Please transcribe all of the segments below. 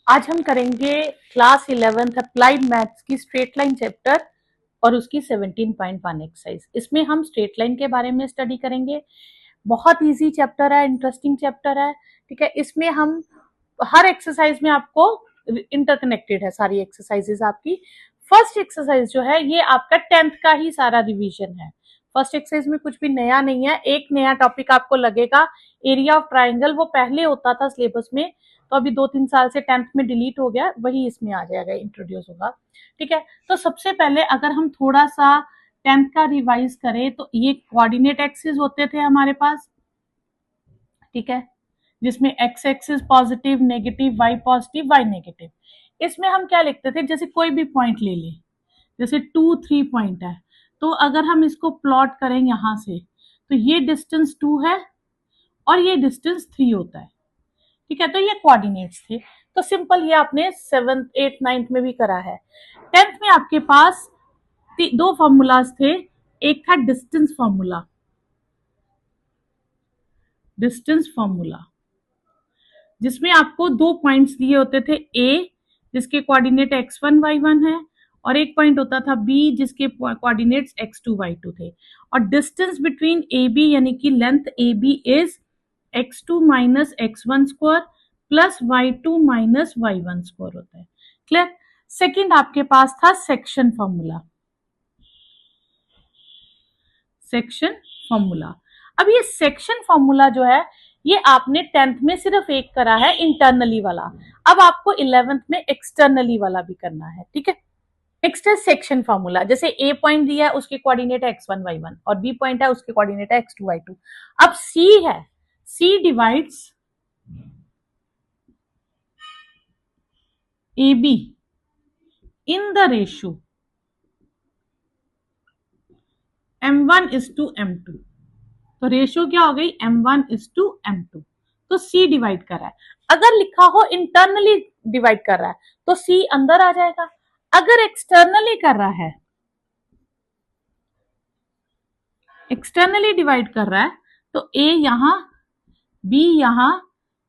आज हम करेंगे क्लास 11th अप्लाइड मैथ्स की स्ट्रेट लाइन चैप्टर और उसकी 17.1 एक्सरसाइज। इसमें हम स्ट्रेट लाइन के बारे में स्टडी करेंगे। बहुत इजी चैप्टर है, इंटरेस्टिंग चैप्टर है। ठीक है, इसमें हम हर एक्सरसाइज में आपको इंटरकनेक्टेड है सारी एक्सरसाइजेज आपकी। फर्स्ट एक्सरसाइज जो है ये आपका 10th का ही सारा रिवीजन है। फर्स्ट एक्सरसाइज में कुछ भी नया नहीं है। एक नया टॉपिक आपको लगेगा, एरिया ऑफ ट्राइंगल। वो पहले होता था सिलेबस में, तो अभी 2-3 साल से 10th में डिलीट हो गया, वही इसमें आ जाएगा, इंट्रोड्यूस होगा। ठीक है, तो सबसे पहले अगर हम थोड़ा सा 10th का रिवाइज करें तो ये कोऑर्डिनेट एक्सिस होते थे हमारे पास। ठीक है, जिसमें x axis positive, negative, y positive, y negative. इसमें हम क्या लिखते थे, जैसे कोई भी पॉइंट ले ले, जैसे 2-3 पॉइंट है, तो अगर हम इसको प्लॉट करें यहां से, तो ये डिस्टेंस 2 है और ये डिस्टेंस 3 होता है। ठीक है, तो ये कोऑर्डिनेट्स थे। तो सिंपल, ये आपने 7th 8th 9th में भी करा है। 10th में आपके पास दो फॉर्मूलाज थे। एक था डिस्टेंस फॉर्मूला, जिसमें आपको दो पॉइंट्स दिए होते थे, ए जिसके कोऑर्डिनेट x1 y1 है, और एक पॉइंट होता था बी जिसके कोऑर्डिनेट्स x2 y2 थे। और डिस्टेंस बिटवीन ए बी यानी कि length A B is x2 minus x1 square plus y2 minus y1 square होता है। क्लियर। सेकंड आपके पास था सेक्शन फॉर्मूला। अब ये सेक्शन फॉर्मूला जो है ये आपने 10th में सिर्फ एक करा है, इंटरनली वाला। अब आपको 11th में एक्सटर्नली वाला भी करना है। ठीक है, नेक्स्ट है सेक्शन फॉर्मूला। जैसे ए पॉइंट दिया है, उसके कोऑर्डिनेट है x1 y1 और बी पॉइंट है, उसके कोऑर्डिनेट है x2 y2। अब सी है, C divides A B in the ratio m1:m2। तो रेशियो क्या हो गई, m1:m2। तो सी डिवाइड कर रहा है। अगर लिखा हो इंटरनली डिवाइड कर रहा है तो सी अंदर आ जाएगा। अगर एक्सटर्नली कर रहा है, एक्सटर्नली डिवाइड कर रहा है, तो ए यहां, बी यहां।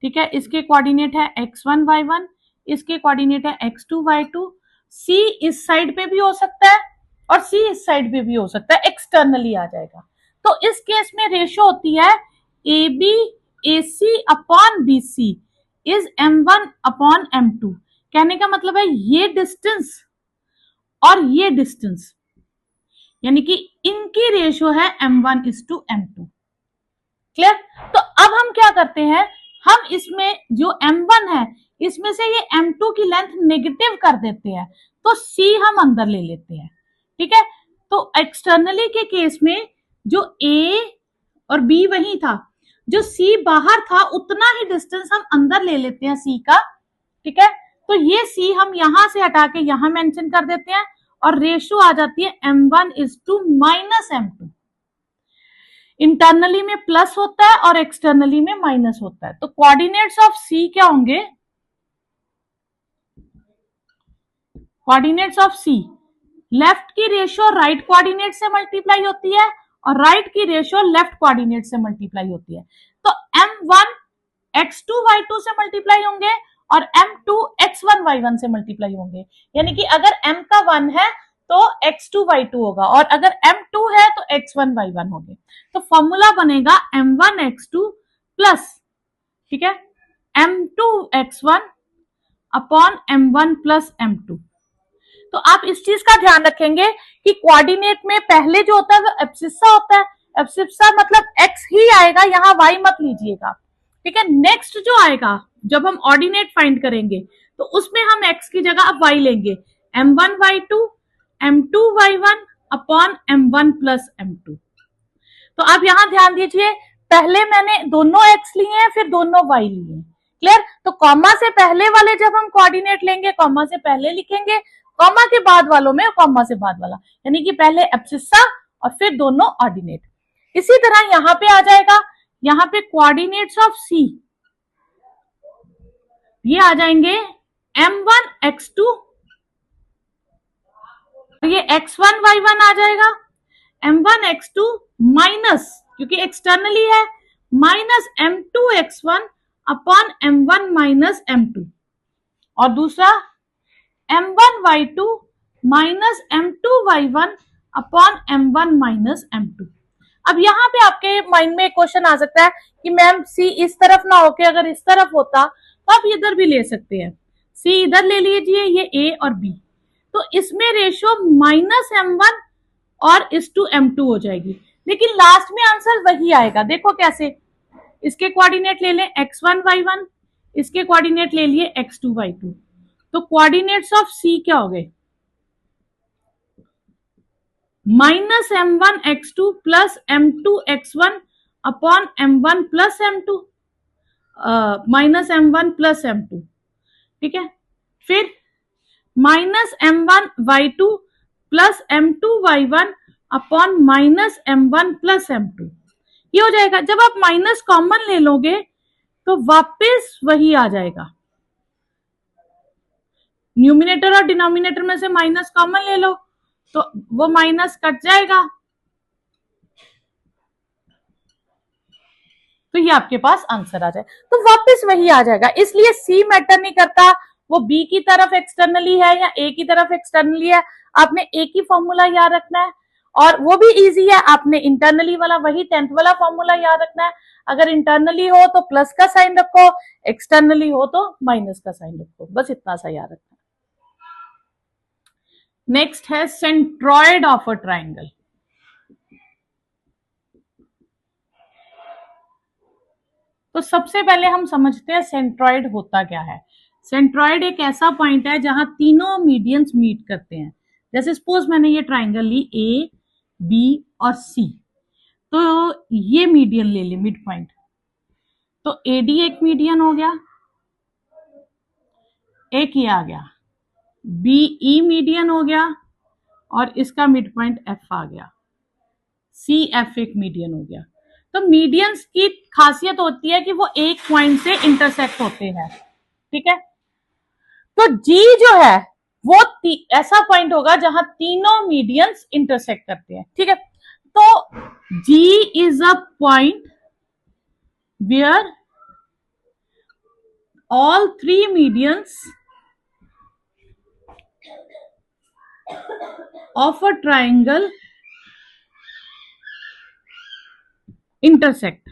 ठीक है, इसके कोऑर्डिनेट है x1 y1, इसके कोऑर्डिनेट है x2 y2। सी इस साइड पे भी हो सकता है और सी इस साइड पे भी हो सकता है, एक्सटर्नली आ जाएगा। तो इस केस में रेशियो होती है A B A C upon B C is m1 upon m2। कहने का मतलब है ये डिस्टेंस और ये डिस्टेंस, यानी कि इनकी रेशियो है m1:m2। क्लियर। तो अब हम क्या करते हैं, हम इसमें जो m1 है इसमें से ये m2 की लेंथ नेगेटिव कर देते हैं, तो c हम अंदर ले लेते हैं। ठीक है, तो एक्सटर्नली के केस में जो a और b वही था, जो c बाहर था उतना ही डिस्टेंस हम अंदर ले लेते हैं c का। ठीक है, तो ये c हम यहां से हटा के यहां मेंशन कर देते हैं और रेशियो आ जाती है m1:-m2। इंटरनली में प्लस होता है और एक्सटर्नली में माइनस होता है। तो कोऑर्डिनेट्स ऑफ सी क्या होंगे, कोऑर्डिनेट्स ऑफ सी, लेफ्ट की रेशियो राइट कोऑर्डिनेट से मल्टीप्लाई होती है और राइट की रेशियो लेफ्ट कोऑर्डिनेट से मल्टीप्लाई होती है। तो m1 x2 y2 से मल्टीप्लाई होंगे और m2 x1 y1 से मल्टीप्लाई होंगे। यानी कि अगर m का 1 है तो x2 y2 होगा और अगर m2 है तो x1 y1 होंगे। तो फॉर्मूला बनेगा m1 x2 प्लस, ठीक है, m2 x1 upon m1 plus m2। तो आप इस चीज का ध्यान रखेंगे कि कोऑर्डिनेट में पहले जो होता है वो एब्सिस्सा होता है। एब्सिस्सा मतलब x ही आएगा, यहां y मत लीजिएगा। ठीक है, नेक्स्ट जो आएगा जब हम ऑर्डिनेट फाइंड करेंगे तो उसमें हम x की जगह अब y लेंगे, m1 y2 m2 y1 upon m1 plus m2। तो आप यहां ध्यान दीजिए, पहले मैंने दोनों x लिए हैं फिर दोनों y लिए। क्लियर। तो कॉमा से पहले वाले जब हम कोऑर्डिनेट लेंगे कॉमा से पहले लिखेंगे, कॉमा के बाद वालों में कॉमा से बाद वाला, यानी कि पहले एब्सिस्सा और फिर दोनों ऑर्डिनेट। इसी तरह यहां पे आ जाएगा, यहां पे कोऑर्डिनेट्स ऑफ सी ये आ जाएंगे m1 x2, ये x1 y1 आ जाएगा, m1 x2 माइनस, क्योंकि एक्सटर्नली है, minus m2 x1 upon m1 minus m2। और दूसरा m1y2 minus m2y1 upon m1 minus m2। अब यहाँ पे आपके माइंड में एक क्वेश्चन आ सकता है कि मैम सी इस तरफ ना होके अगर इस तरफ होता तो आप इधर भी ले सकते हैं, सी इधर ले लीजिए, ये ए और बी, तो इसमें रेशियो माइनस m1 और इस टू m2 हो जाएगी, लेकिन लास्ट में आंसर वही आएगा। देखो कैसे, इसके कोऑर्डिनेट ले लें x1 y1, इसके कोऑर्डिनेट ले लिए x2 y2, तो कोऑर्डिनेट्स ऑफ सी क्या हो गए, minus m1 x2 plus m2 x1 upon m1 plus m2, minus m1 plus m2, ठीक है। फिर minus m1y2 plus m2y1 upon minus m1 plus m2, ये हो जाएगा। जब आप माइनस कॉमन ले लोगे तो वापस वही आ जाएगा, न्यूमिनेटर और डिनोमिनेटर में से माइनस कॉमन ले लो तो वो माइनस कट जाएगा, तो ये आपके पास आंसर आ जाए, तो वापस वही आ जाएगा। इसलिए सी मैटर नहीं करता वो बी की तरफ एक्सटर्नली है या ए की तरफ एक्सटर्नली है, आपने एक ही फॉर्मूला याद रखना है, और वो भी इजी है, आपने इंटरनली वाला वही 10th वाला फॉर्मूला याद रखना है। अगर इंटरनली हो तो प्लस का साइन रखो, एक्सटर्नली हो तो माइनस का साइन रखो, बस इतना सा याद रखना है। नेक्स्ट है सेंट्रॉइड ऑफ अ ट्राइंगल। तो सबसे पहले हम समझते हैं सेंट्रॉइड होता क्या है। सेंट्रॉइड एक ऐसा पॉइंट है जहां तीनों मीडियंस मीट करते हैं। जैसे सपोज मैंने ये ट्राइंगल ली ए बी और सी, तो ये मीडियन ले ली मिड पॉइंट, तो एडी एक मीडियन हो गया, एक ये आ गया, बीई मीडियन हो गया और इसका मिड पॉइंट एफ आ गया, सी एफ एक मीडियन हो गया। तो मीडियंस की खासियत होती है कि वो एक पॉइंट से इंटरसेक्ट होते हैं, ठीक है। तो जी जो है वो ऐसा पॉइंट होगा जहां तीनों मीडियंस इंटरसेक्ट करते हैं, ठीक है। तो G is a point where all three medians of a triangle intersect.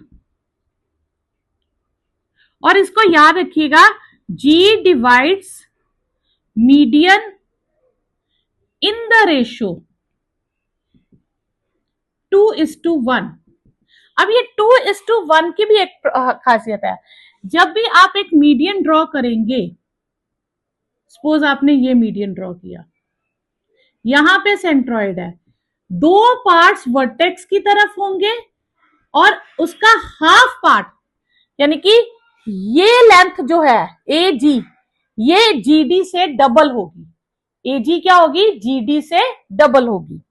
और इसको याद रखिएगा, G divides median in the ratio 2:1। अब ये 2:1 की भी एक खासियत है, जब भी आप एक मीडियन ड्रॉ करेंगे, सपोज आपने ये मीडियन ड्रॉ किया, यहां पे सेंट्रॉइड है, दो पार्ट्स वर्टेक्स की तरफ होंगे और उसका हाफ पार्ट, यानी कि ये लेंथ जो है ए जी, ये जीडी से डबल होगी, ए जी क्या होगी, जीडी से डबल होगी।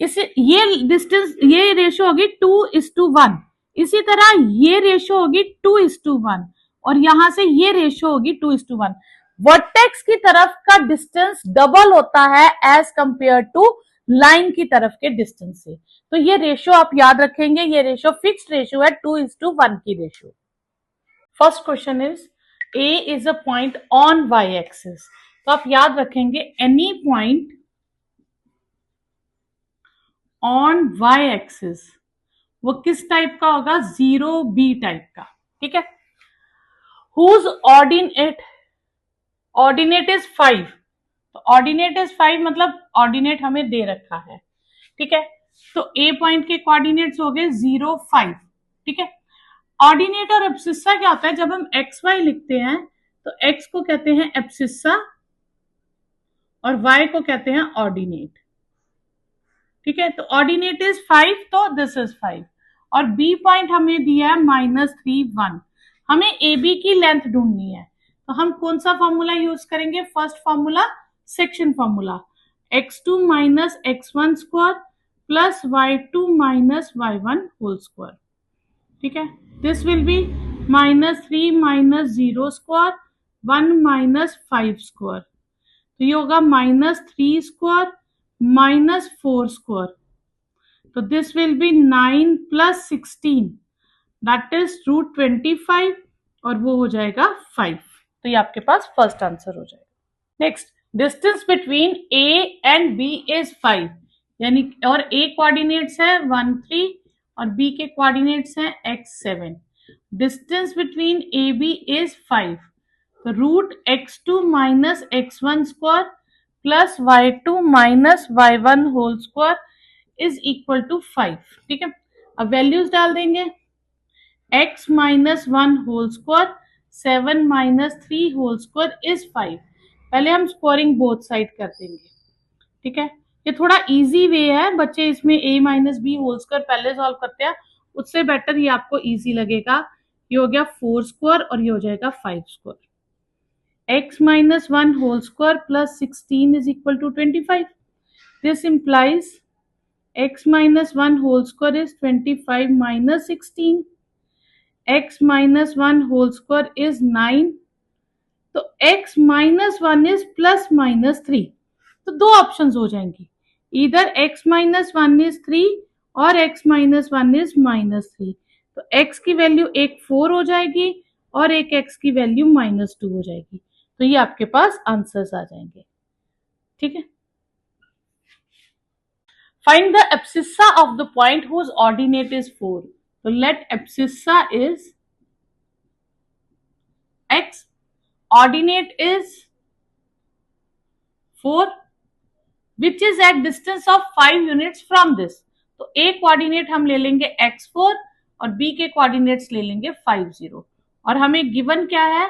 इस ये डिस्टेंस, ये रेशियो होगी 2:1, इसी तरह ये रेशियो होगी 2:1 और यहां से ये रेशियो होगी 2:1। वर्टेक्स की तरफ का डिस्टेंस डबल होता है एज कंपेयर टू लाइन की तरफ के डिस्टेंस से, तो ये रेशियो आप याद रखेंगे, ये रेशियो फिक्स्ड रेशियो है 2:1 की ratio. First question is A is a point on y axis, तो आप याद रखेंगे any point on y axis वो किस टाइप का होगा, 0b टाइप का, ठीक है। हुज ऑर्डिनेट इज 5, तो ऑर्डिनेट इज 5 मतलब ऑर्डिनेट हमें दे रखा है, ठीक है। तो ए पॉइंट के कोऑर्डिनेट्स हो गए 0 5, ठीक है। ऑर्डिनेट और एब्सिस्सा क्या होता है, जब हम एक्स वाई लिखते हैं तो एक्स को कहते हैं एब्सिस्सा और वाई को कहते हैं ऑर्डिनेट, ठीक है। तो ऑर्डिनेट इज 5, तो दिस इज 5 और बी पॉइंट हमें दिया है -3 1। हमें ए बी की लेंथ ढूंढनी है, तो हम कौन सा फॉर्मूला यूज करेंगे, first formula section formula, x2 minus x1 square plus y2 minus y1 whole square, ठीक है। This will be -3 minus 0 square 1 minus 5 square, तो ये होगा -3 स्क्वायर माइनस 4 स्क्वायर, तो this will be 9 plus 16 that is √25 और वो हो जाएगा 5, तो ये आपके पास फर्स्ट आंसर हो जाएगा। Next, distance between A and B is 5, यानी और ए कोऑर्डिनेट्स है 1 3 और बी के कोऑर्डिनेट्स हैं x 7। Distance between A B is 5, तो root x2 minus x1 square plus y2 minus y1 whole square is equal to 5। ठीक है, अब वैल्यूज डाल देंगे। x minus 1 whole square 7 minus 3 whole square is 5। पहले हम स्क्वायरिंग बोथ साइड कर देंगे। ठीक है, ये थोड़ा इजी वे है, बच्चे इसमें a minus b whole square पहले सॉल्व करते हैं, उससे बेटर ये आपको इजी लगेगा। ये हो गया 4 स्क्वायर और ये हो जाएगा 5 square. x minus 1 whole square plus 16 is equal to 25। This implies x minus 1 whole square is 25 minus 16. x minus 1 whole square is 9. तो x minus 1 is plus minus 3. तो दो ऑप्शंस हो जाएंगी, इधर x minus 1 is 3 और x minus 1 is minus 3। तो x की value एक 4 हो जाएगी और एक x की वैल्यू -2 हो जाएगी। तो ये आपके पास आंसर्स आ जाएंगे। ठीक है, find the abscissa of the point whose ordinate is 4. So let abscissa is x, ordinate is 4, which is at distance of 5 units from this. तो a कोऑर्डिनेट हम ले लेंगे x4 और b के कोऑर्डिनेट्स ले लेंगे 5 0, और हमें गिवन क्या है,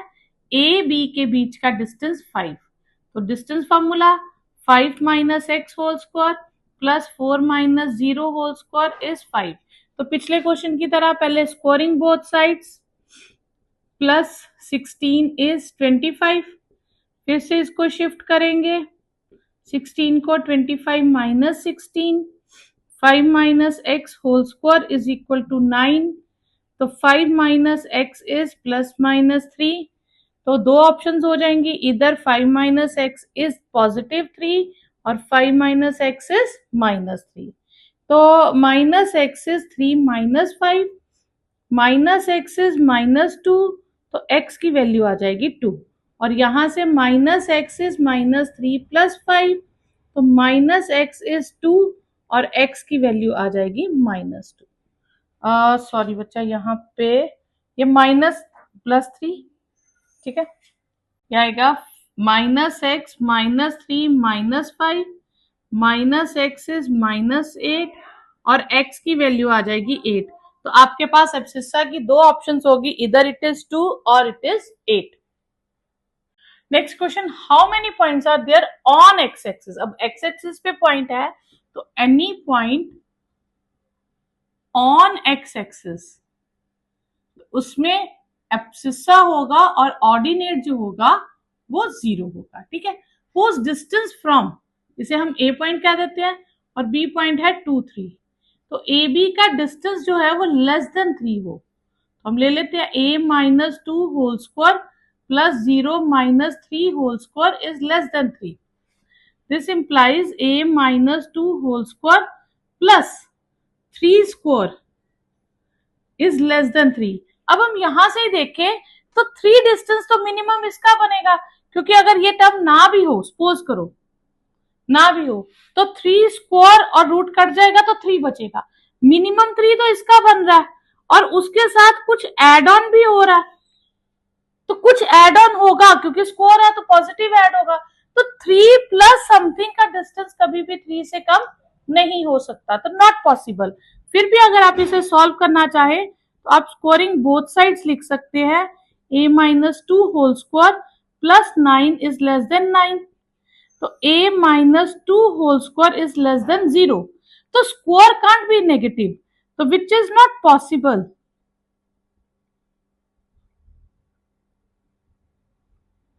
a b के बीच का डिस्टेंस 5। तो distance formula 5 minus x whole square plus 4 minus 0 whole square is 5। तो पिछले क्वेश्चन की तरह पहले squaring both sides, plus 16 is 25, फिर से इसको शिफ्ट करेंगे, 16 को 25 minus 16, 5 minus x whole square is equal to 9। तो 5 minus x is plus minus 3। तो दो ऑप्शंस हो जाएंगी, इधर 5 माइनस एक्स इज पॉजिटिव 3 और 5 माइनस एक्स इज -3। तो minus x is 3 minus 5, minus x is -2, तो x की वैल्यू आ जाएगी 2, और यहां से माइनस एक्स इज -3 प्लस 5, तो माइनस एक्स इज 2 और x की वैल्यू आ जाएगी -2। सॉरी बच्चा, यहाँ पे ये माइनस प्लस 3, ठीक है, क्या आएगा minus x -3 -5 minus x is -8 और x की वैल्यू आ जाएगी 8। तो आपके पास एब्सिस्सा की दो ऑप्शंस होगी, इधर इट इज 2 और it is 8। Next question, how many points are there on x axis. अब एक्स एक्सिस पे पॉइंट है, तो any point on x axis, उसमें एब्सिस्सा होगा और ऑर्डिनेट जो होगा वो 0 होगा। ठीक है, हुज डिस्टेंस फ्रॉम, इसे हम ए पॉइंट कह देते हैं और बी पॉइंट है 2 3, तो ए बी का डिस्टेंस जो है वो लेस देन 3 हो, तो हम ले लेते हैं a minus 2 whole square plus 0 minus 3 whole square is less than 3। This implies a minus 2 whole square plus 3 square is less than 3। अब हम यहां से ही देखें तो 3 डिस्टेंस तो मिनिमम इसका बनेगा, क्योंकि अगर ये टर्म ना भी हो, सपोज करो ना भी हो, तो 3 स्क्वायर और रूट कट जाएगा तो 3 बचेगा। मिनिमम 3 तो इसका बन रहा है और उसके साथ कुछ एड ऑन भी हो रहा है, तो कुछ एड ऑन होगा, क्योंकि स्क्वायर है तो पॉजिटिव ऐड होगा। तो 3 प्लस समथिंग का डिस्टेंस कभी भी 3 से कम नहीं हो सकता, तो नॉट पॉसिबल। फिर भी अगर आप इसे सॉल्व करना चाहे तो आप स्कोरिंग बोथ साइड्स लिख सकते हैं, a minus 2 whole square plus 9 is less than 9, तो a minus 2 whole square is less than 0। तो स्क्वायर कांट बी नेगेटिव, तो विच इज नॉट पॉसिबल।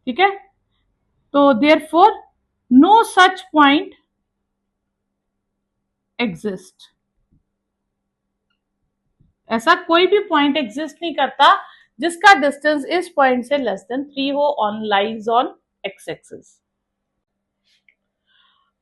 ठीक है, तो therefore no such point exist, ऐसा कोई भी पॉइंट एग्जिस्ट नहीं करता जिसका डिस्टेंस इस पॉइंट से लेस देन 3 हो, on lies on x axis.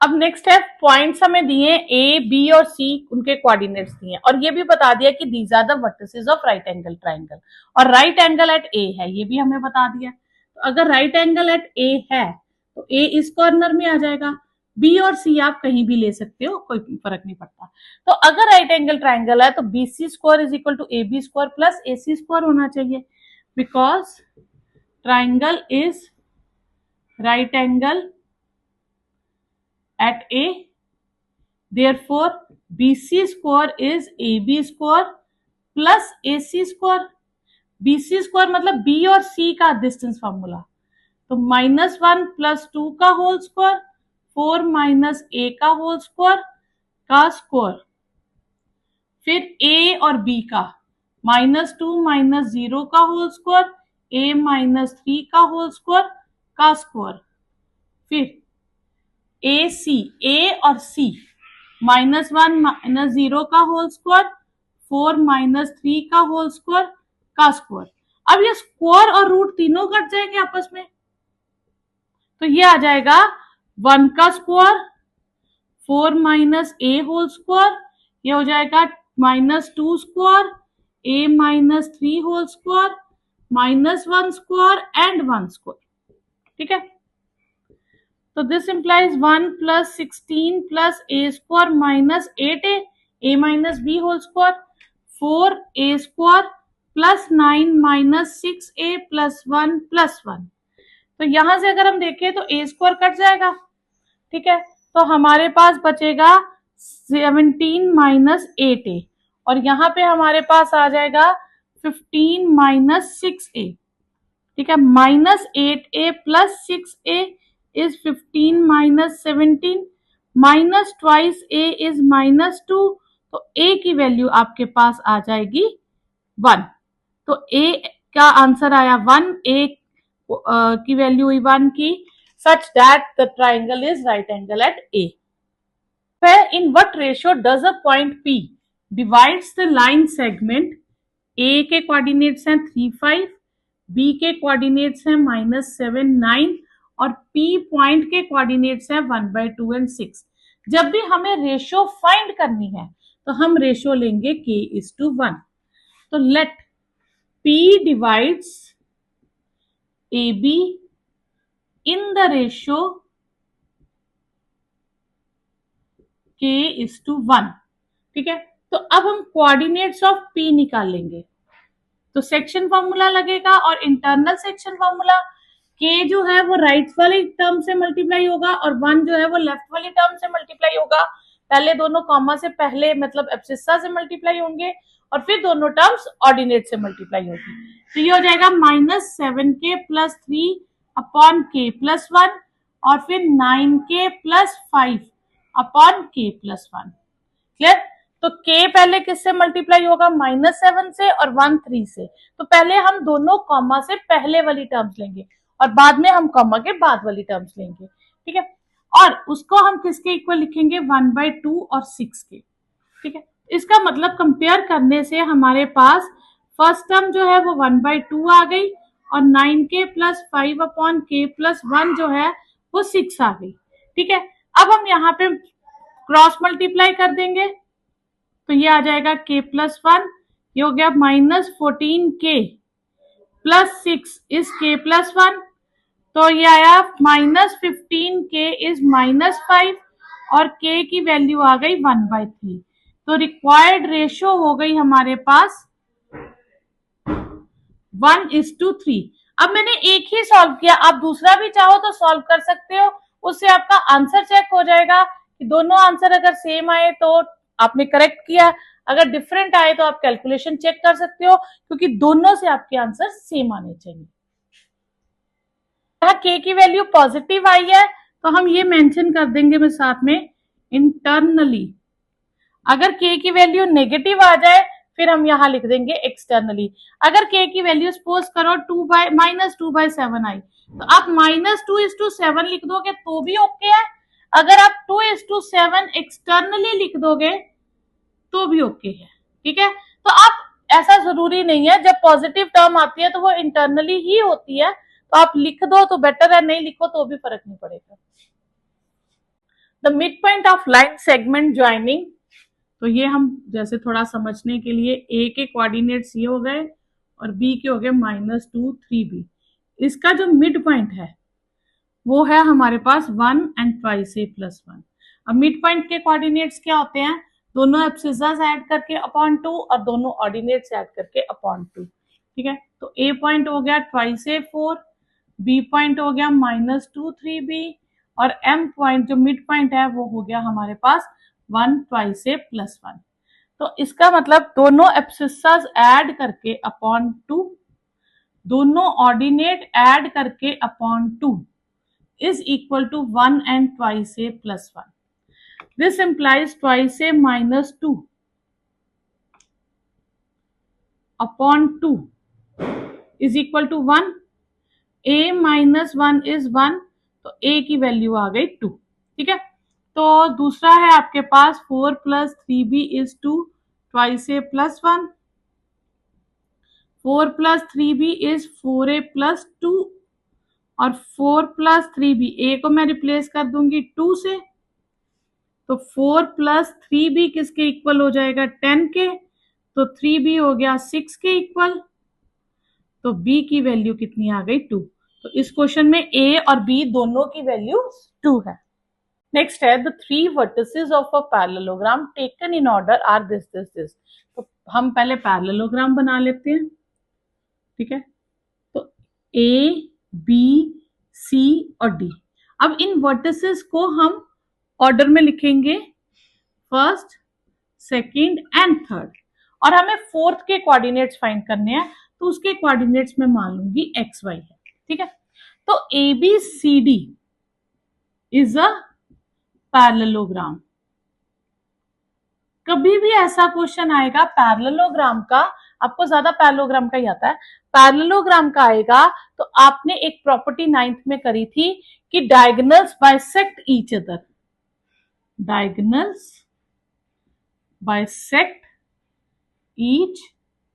अब नेक्स्ट है, पॉइंट्स हमें दिए ए बी और सी, उनके कोऑर्डिनेट्स दिए और ये भी बता दिया कि these are the vertices of right angle triangle, और राइट एंगल एट ए है, ये भी हमें बता दिया। तो अगर राइट एंगल एट ए है तो ए इस कॉर्नर में आ जाएगा, बी और सी आप कहीं भी ले सकते हो, कोई फर्क नहीं पड़ता। तो अगर राइट एंगल ट्राइंगल है तो B C square is equal to A B square plus A C square होना चाहिए, because triangle is right angle at A, therefore BC square is AB square plus AC square। BC square मतलब B और C का distance formula, तो -1 + 2 का whole square 4 - A का whole square का square, फिर A और B का -2 - 0 का होल स्क्वायर A -3 का होल स्क्वायर का स्क्वायर, फिर ए सी, ए और सी -1 - 0 का होल स्क्वायर 4 - 3 का होल स्क्वायर का स्क्वायर। अब ये स्क्वायर और रूट तीनों कट जाएंगे आपस में, तो ये आ जाएगा 1 का स्क्वायर 4 - A होल स्क्वायर, ये हो जाएगा -2 square A -3 whole square -1 square and 1 square. ठीक है, तो this implies 1 + 16 + A square -8A A - B whole square 4A square +9 - 6A + 1 + 1। तो यहां से अगर हम देखें तो A स्क्वायर कट जाएगा, ठीक है, तो हमारे पास बचेगा 17 - 8A और यहाँ पे हमारे पास आ जाएगा 15 - 6A। ठीक है, -8A + 6A is 15 - 17 -2 A is -2, तो A की वैल्यू आपके पास आ जाएगी 1। तो A का आंसर आया 1, A की वैल्यू हुई 1 की, such that the triangle is right angle at A। Where in what ratio does a point P divides the line segment? A के कोऑर्डिनेट्स हैं 3, 5, B के कोऑर्डिनेट्स हैं -7, 9 और P पॉइंट के कोऑर्डिनेट्स हैं 1/2 एंड 6। जब भी हमें रेशियो फाइंड करनी है तो हम रेशियो लेंगे k:1। तो let P divides AB in the ratio k:1। ठीक है, तो अब हम कोऑर्डिनेट्स ऑफ P निकाल लेंगे, तो सेक्शन फॉर्मूला लगेगा और इंटरनल सेक्शन फॉर्मूला, के जो है वो राइट वाली टर्म से मल्टीप्लाई होगा और 1 जो है वो लेफ्ट वाली टर्म से मल्टीप्लाई होगा। पहले दोनों कॉमा से पहले मतलब एब्सिस्सा से मल्टीप्लाई होंगे और फिर दोनों टर्म्स ऑर्डिनेट से मल्टीप्लाई होगी। तो ये हो जाएगा -7k + 3 अपॉन k + 1 और फिर 9k + 5 अपॉन k + 1। क्लियर? तो k पहले किससे मल्टीप्लाई होगा? -7 से और 1 3 से। तो पहले हम दोनों कॉमा से पहले वाली टर्म्स लेंगे और बाद में हम कॉमा के बाद वाली टर्म्स लेंगे। ठीक है, और उसको हम किसके इक्वल लिखेंगे? 1/2 और 6 के। ठीक है, इसका मतलब कंपेयर करने से हमारे पास फर्स्ट टर्म जो है वो 1/2 आ गई और 9k + 5 अपॉन k + 1 जो है वो 6 आ गई। ठीक है, अब हम यहाँ पे क्रॉस मल्टीप्लाई कर देंगे तो ये आ जाएगा k + 1, ये हो गया -14k + 6 इज k + 1, तो ये आया -15k इज -5 और k की वैल्यू आ गई 1/3। तो रिक्वायर्ड रेशियो हो गई हमारे पास 1:3। अब मैंने एक ही सॉल्व किया, आप दूसरा भी चाहो तो सॉल्व कर सकते हो, उससे आपका आंसर चेक हो जाएगा कि दोनों आंसर अगर सेम आए तो आपने करेक्ट किया, अगर डिफरेंट आए तो आप कैलकुलेशन चेक कर सकते हो, क्योंकि दोनों से आपके आंसर सेम आने चाहिए। यहाँ k की वैल्यू पॉजिटिव आई है तो हम ये मेंशन कर देंगे मैं साथ में इंटरनली। अगर k की वैल्यू नेगेटिव आ जाए फिर हम यहाँ लिख देंगे एक्सटर्नली। अगर k की वैल्यू सपोज करो -2/7 आई तो आप -2:7 लिख दोगे तो भी ओके है, अगर आप 2:7 एक्सटर्नली लिख दोगे तो भी ओके है। ठीक है, तो आप ऐसा जरूरी नहीं है, जब पॉजिटिव टर्म आती है तो वो इंटरनली ही होती है, तो आप लिख दो तो बेटर है, नहीं लिखो तो भी फर्क नहीं पड़ेगा। The mid point of line segment joining, तो ये हम जैसे थोड़ा समझने के लिए a के कोऑर्डिनेट्स ये हो गए और b के हो गए -2 3b। इसका जो मिड पॉइंट है वो है हमारे पास 1 एंड ट्वाइस ए प्लस 1। अब मिड पॉइंट के कोऑर्डिनेट्स क्या होते हैं, दोनों एब्सिसस ऐड करके अपॉन 2 और दोनों ऑर्डिनेट्स ऐड करके अपॉन 2। ठीक है, तो ए पॉइंट हो गया ट्वाइस ए 4, बी पॉइंट हो गया -2 3b, और एम पॉइंट जो मिड पॉइंट है वो हो गया हमारे पास 1 ट्वाइस ए प्लस 1। तो इसका मतलब दोनों एब्सिसस ऐड करके अपॉन 2, दोनों ऑर्डिनेट ऐड करके upon 2 is equal to 1 and twice a plus 1. This implies twice a minus 2 upon 2 is equal to 1. a minus 1 is 1, तो a की वैल्यू आ गई 2। ठीक है, तो दूसरा है आपके पास 4 plus 3b is 2 twice a plus 1, 4 plus 3b is 4a plus 2, और 4 प्लस 3b, ए को मैं रिप्लेस कर दूंगी 2 से, तो 4 प्लस 3b किसके इक्वल हो जाएगा 10 के, तो 3b हो गया 6 के इक्वल, तो b की वैल्यू कितनी आ गई 2। तो इस क्वेश्चन में a और b दोनों की वैल्यू 2 है। नेक्स्ट है the 3 vertices of a parallelogram taken in order are this this this. तो हम पहले पैरेललोग्राम बना लेते हैं। ठीक है, तो a b c और d। अब इन वर्टिसेस को हम ऑर्डर में लिखेंगे, फर्स्ट सेकंड एंड थर्ड, और हमें फोर्थ के कोऑर्डिनेट्स फाइंड करने हैं, तो उसके कोऑर्डिनेट्स में मान लूंगी एक्स वाई है। ठीक है, तो A B C D is a parallelogram. कभी भी ऐसा क्वेश्चन आएगा पैरेललोग्राम का, आपको ज्यादा पैरेललोग्राम का ही आता है, पैरेललोग्राम का आएगा तो आपने एक प्रॉपर्टी 9th में करी थी कि diagonals bisect each other, diagonals bisect each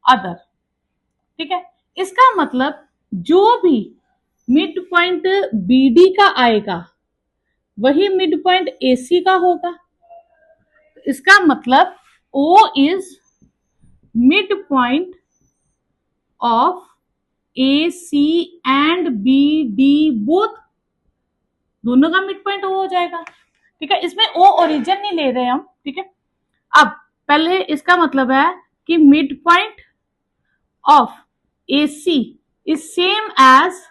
other. ठीक है, इसका मतलब जो भी मिड पॉइंट बीडी का आएगा वही मिड पॉइंट एसी का होगा। इसका मतलब O is mid point of AC and BD both, दोनों का मिड पॉइंट O हो जाएगा। ठीक है, इसमें O ओरिजिन नहीं ले रहे हम। ठीक है, अब पहले इसका मतलब है कि mid point of AC is same as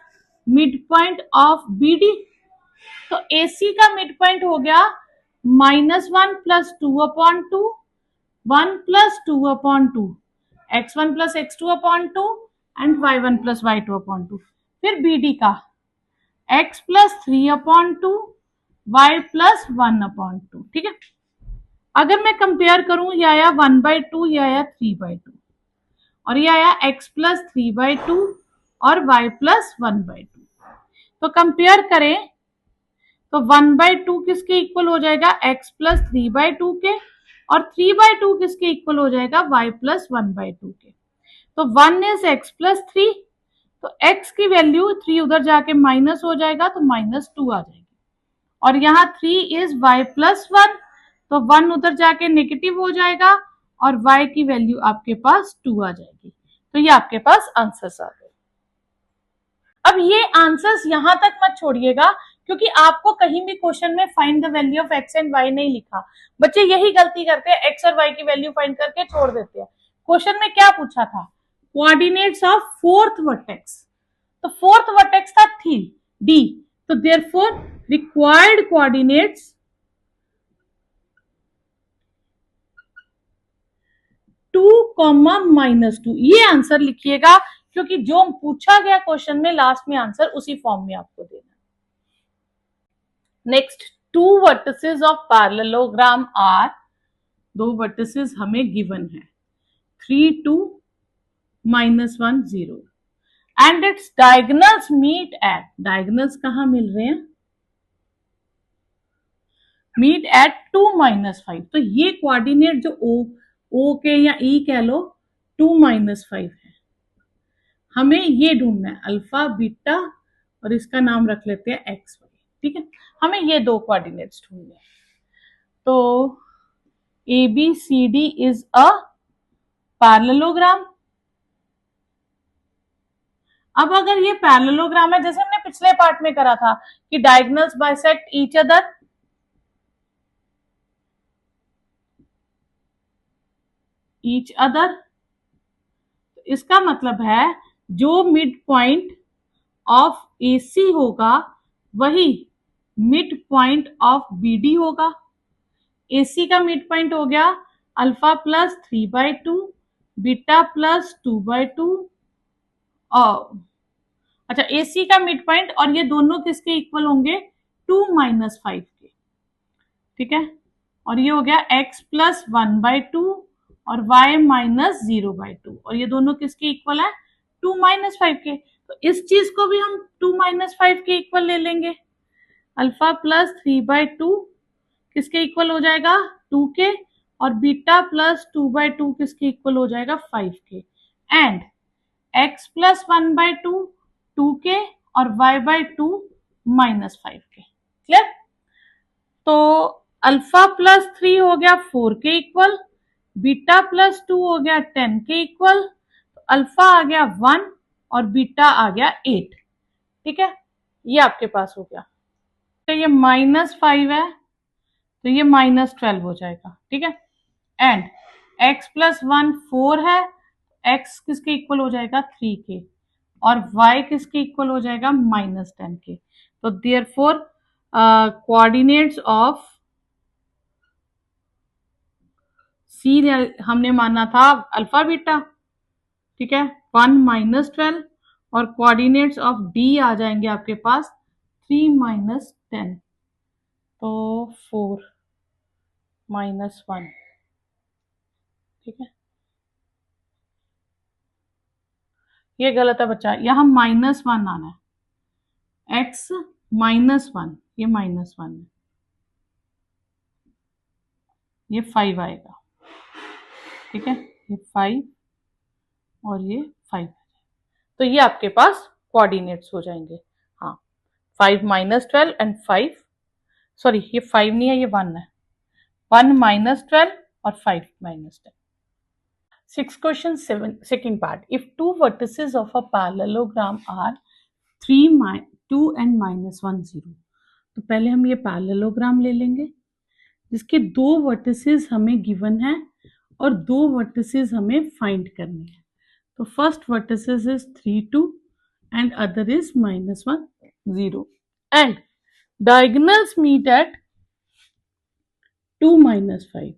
mid point of BD। तो AC का मिड पॉइंट हो गया -1 plus 2 upon 2, 1 plus 2 upon 2, x1 plus x2 upon 2 and y1 plus y2 upon 2। फिर BD का x plus 3 upon 2, y plus 1 upon 2। ठीक है, अगर मैं कंपेयर करूं, ये आया 1/2, ये आया 3/2, और ये आया x प्लस 3/2 और y प्लस 1/2। तो कंपेयर करें तो 1/2 किसके इक्वल हो जाएगा x प्लस 3/2 के, और 3/2 किसके इक्वल हो जाएगा y प्लस 1/2 के। तो 1 इज x प्लस 3, तो x की वैल्यू 3 उधर जाके माइनस हो जाएगा तो -2 आ जाएगी, और यहाँ 3 इज y प्लस 1, तो 1 उधर जाके नेगेटिव हो जाएगा और y की वैल्यू आपके पास 2 आ जाएगी। तो ये आपके पास आंसर्स आ गए। अब ये आंसर्स यहां तक मत छोड़िएगा, क्योंकि आपको कहीं भी क्वेश्चन में find the value of x and y नहीं लिखा। बच्चे यही गलती करते हैं, एक्स और वाई की वैल्यू फाइंड करके छोड़ देते हैं। क्वेश्चन में क्या पूछा था, कोऑर्डिनेट्स ऑफ फोर्थ वर्टेक्स, तो फोर्थ वर्टेक्स था डी, तो देयरफॉर रिक्वायर्ड कोऑर्डिनेट्स 2, -2। ये आंसर लिखिएगा, क्योंकि जो पूछा गया क्वेश्चन में लास्ट में आंसर उसी फॉर्म में आपको देना। Next, 2 vertices of parallelogram are, 2 vertices हमें गिवन है 3 2 -1 0, and its diagonals meet at, diagonals कहां मिल रहे हैं, मीट एट 2 -5। तो ये कोऑर्डिनेट जो ओ के या ई कह लो 2 -5 है, हमें ये ढूंढना है अल्फा बीटा, और इसका नाम रख लेते हैं एक्स वाई। ठीक है, हमें ये 2 कोऑर्डिनेट्स ढूंढने हैं। तो ABCD इज अ पैरेललोग्राम। अब अगर ये पैरेललोग्राम है, जैसे हमने पिछले पार्ट में करा था कि डायगोनल्स बाइसेक्ट ईच अदर, इसका मतलब है जो मिड पॉइंट ऑफ AC होगा वही मिड पॉइंट ऑफ BD होगा। AC का मिड पॉइंट हो गया अल्फा प्लस 3/2, बीटा प्लस 2/2, और अच्छा AC का मिड पॉइंट, और ये दोनों किसके इक्वल होंगे, 2 - 5 के, ठीक है। और ये हो गया x प्लस 1/2 और y माइनस 0/2, और ये दोनों किसके इक्वल है, 2 - 5 के। तो इस चीज को भी हम 2 - 5 के इक्वल ले लेंगे। अल्फा प्लस 3/2 किसके इक्वल हो जाएगा, 2 के, और बीटा प्लस 2/2 किसके इक्वल हो जाएगा, 5 के। एंड x प्लस 1/2 2 के, और y/2 -5 के। क्लियर। तो अल्फा प्लस 3 हो गया 4 के इक्वल, बीटा प्लस 2 हो गया 10 के इक्वल, तो अल्फा आ गया 1 और बीटा आ गया 8, ठीक है। ये आपके पास हो गया। तो ये -5 है तो ये -12 हो जाएगा, ठीक है। एंड x प्लस 1 4 है, x किसके इक्वल हो जाएगा, 3 के, और y किसके इक्वल हो जाएगा, -10 के। तो देयरफॉर कोऑर्डिनेट्स ऑफ सी हमने माना था अल्फा बीटा, ठीक है, 1 - 12, और कोऑर्डिनेट्स ऑफ डी आ जाएंगे आपके पास 3 - 10, तो 4 - 1, ठीक है। ये गलत है बच्चा, यहाँ -1 आना है, x -1, ये -1 है, ये 5 आएगा, ठीक है, ये 5 और ये 5, तो ये आपके पास कोऑर्डिनेट्स हो जाएंगे। हाँ, 5 - 12 एंड 5, सॉरी ये 5 नहीं है, ये 1 है, 1 - 12 और 5 - 10। Sixth question, second part. If two vertices of a parallelogram are 3, 2 and -1, 0, तो पहले हम ये पैरेललोग्राम ले लेंगे जिसके दो वर्टिसेस हमें गिवन है और दो वर्टिसेस हमें फाइंड करने हैं। तो first vertices is 3, 2 and other is -1, 0, and diagonals meet at 2 - 5.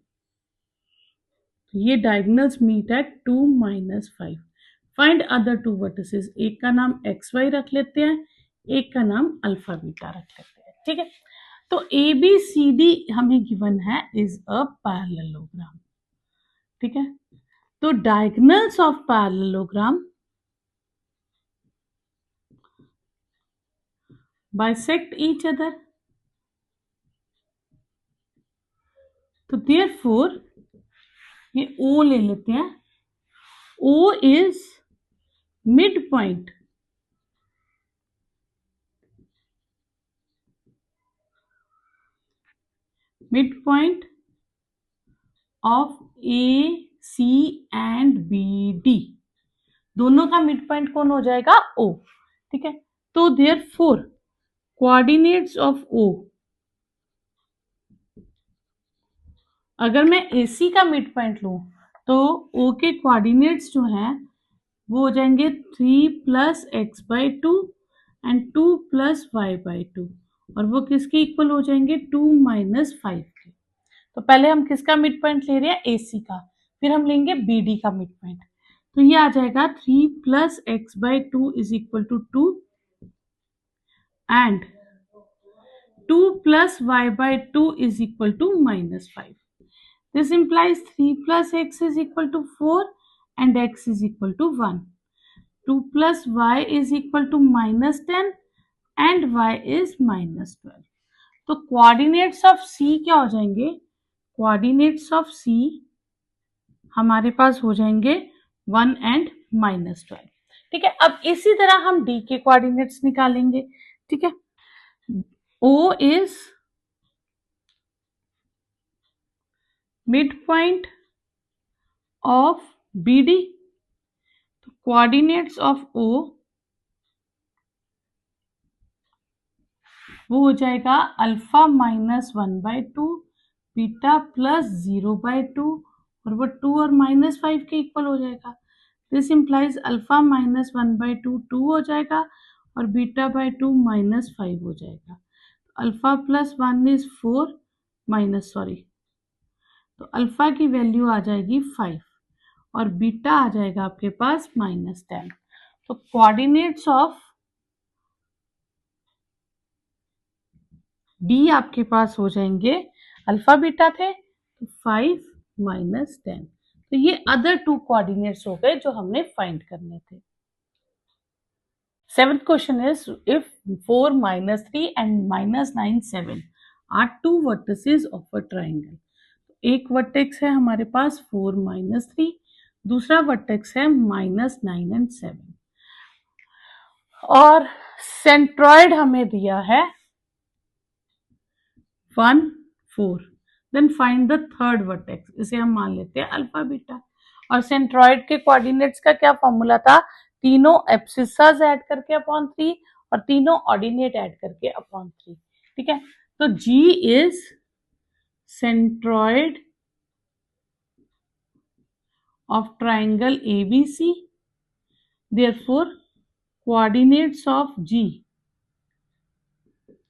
ये diagonals meet at 2 - 5। Find other two vertices, एक का नाम XY रख लेते हैं, एक का नाम अल्फा बीटा रख लेते हैं, ठीक है। तो ABCD हमें गिवन है इज अ पैरेललोग्राम, ठीक है। तो diagonals of parallelogram bisect each other, तो देयरफॉर ये O ले लेते हैं, O is mid point of AC and BD, दोनों का मिड पॉइंट कौन हो जाएगा, O, ठीक है। तो देयरफॉर कोऑर्डिनेट्स ऑफ O, अगर मैं AC का मिड पॉइंट लूं तो O के कोऑर्डिनेट्स जो हैं वो हो जाएंगे 3 + x/2 एंड 2 + y/2, और वो किसके इक्वल हो जाएंगे, 2 - 5 के। तो पहले हम किसका मिड पॉइंट ले रहे हैं, AC का, फिर हम लेंगे BD का मिड पॉइंट। तो ये आ जाएगा 3 + x/2 is equal to 2 and 2 + y/2 is equal to -5. This implies 3 + x is equal to 4 and x is equal to 1. 2 + y is equal to -10 and y is -12. तो कोऑर्डिनेट्स ऑफ C क्या हो जाएंगे, coordinates of C हमारे पास हो जाएंगे 1 and -12, ठीक है। अब इसी तरह हम D के कोऑर्डिनेट्स निकालेंगे, ठीक है। O is midpoint of BD, तो coordinates of O वो हो जाएगा अल्फा माइनस 1/2 बीटा प्लस 0/2 और वो 2 और -5 के इक्वल हो जाएगा। दिस इम्प्लाइज अल्फा माइनस 1/2 2 हो जाएगा और बीटा बाई 2 -5 हो जाएगा। अल्फा प्लस 1 इज 4 माइनस तो अल्फा की वैल्यू आ जाएगी 5 और बीटा आ जाएगा आपके पास -10। तो कोऑर्डिनेट्स ऑफ डी आपके पास हो जाएंगे, अल्फा बीटा थे तो 5 -10। तो ये अदर टू कोऑर्डिनेट्स हो गए जो हमने फाइंड करने थे। Seventh question is, if 4 -3 and -9 7 are two vertices of a triangle. एक वर्टेक्स है हमारे पास 4 -3, दूसरा वर्टेक्स है -9 and 7 और सेंट्रॉइड हमें दिया है 1 4। Then find the third vertex, इसे हम मान लेते हैं अल्फा बीटा। और सेंट्रॉइड के कोऑर्डिनेट्स का क्या फॉर्मूला था, तीनों एब्सिसास ऐड करके अपॉन 3 और तीनों ऑर्डिनेट ऐड करके अपॉन 3। ठीक है, तो G is centroid of triangle ABC, therefore coordinates of G,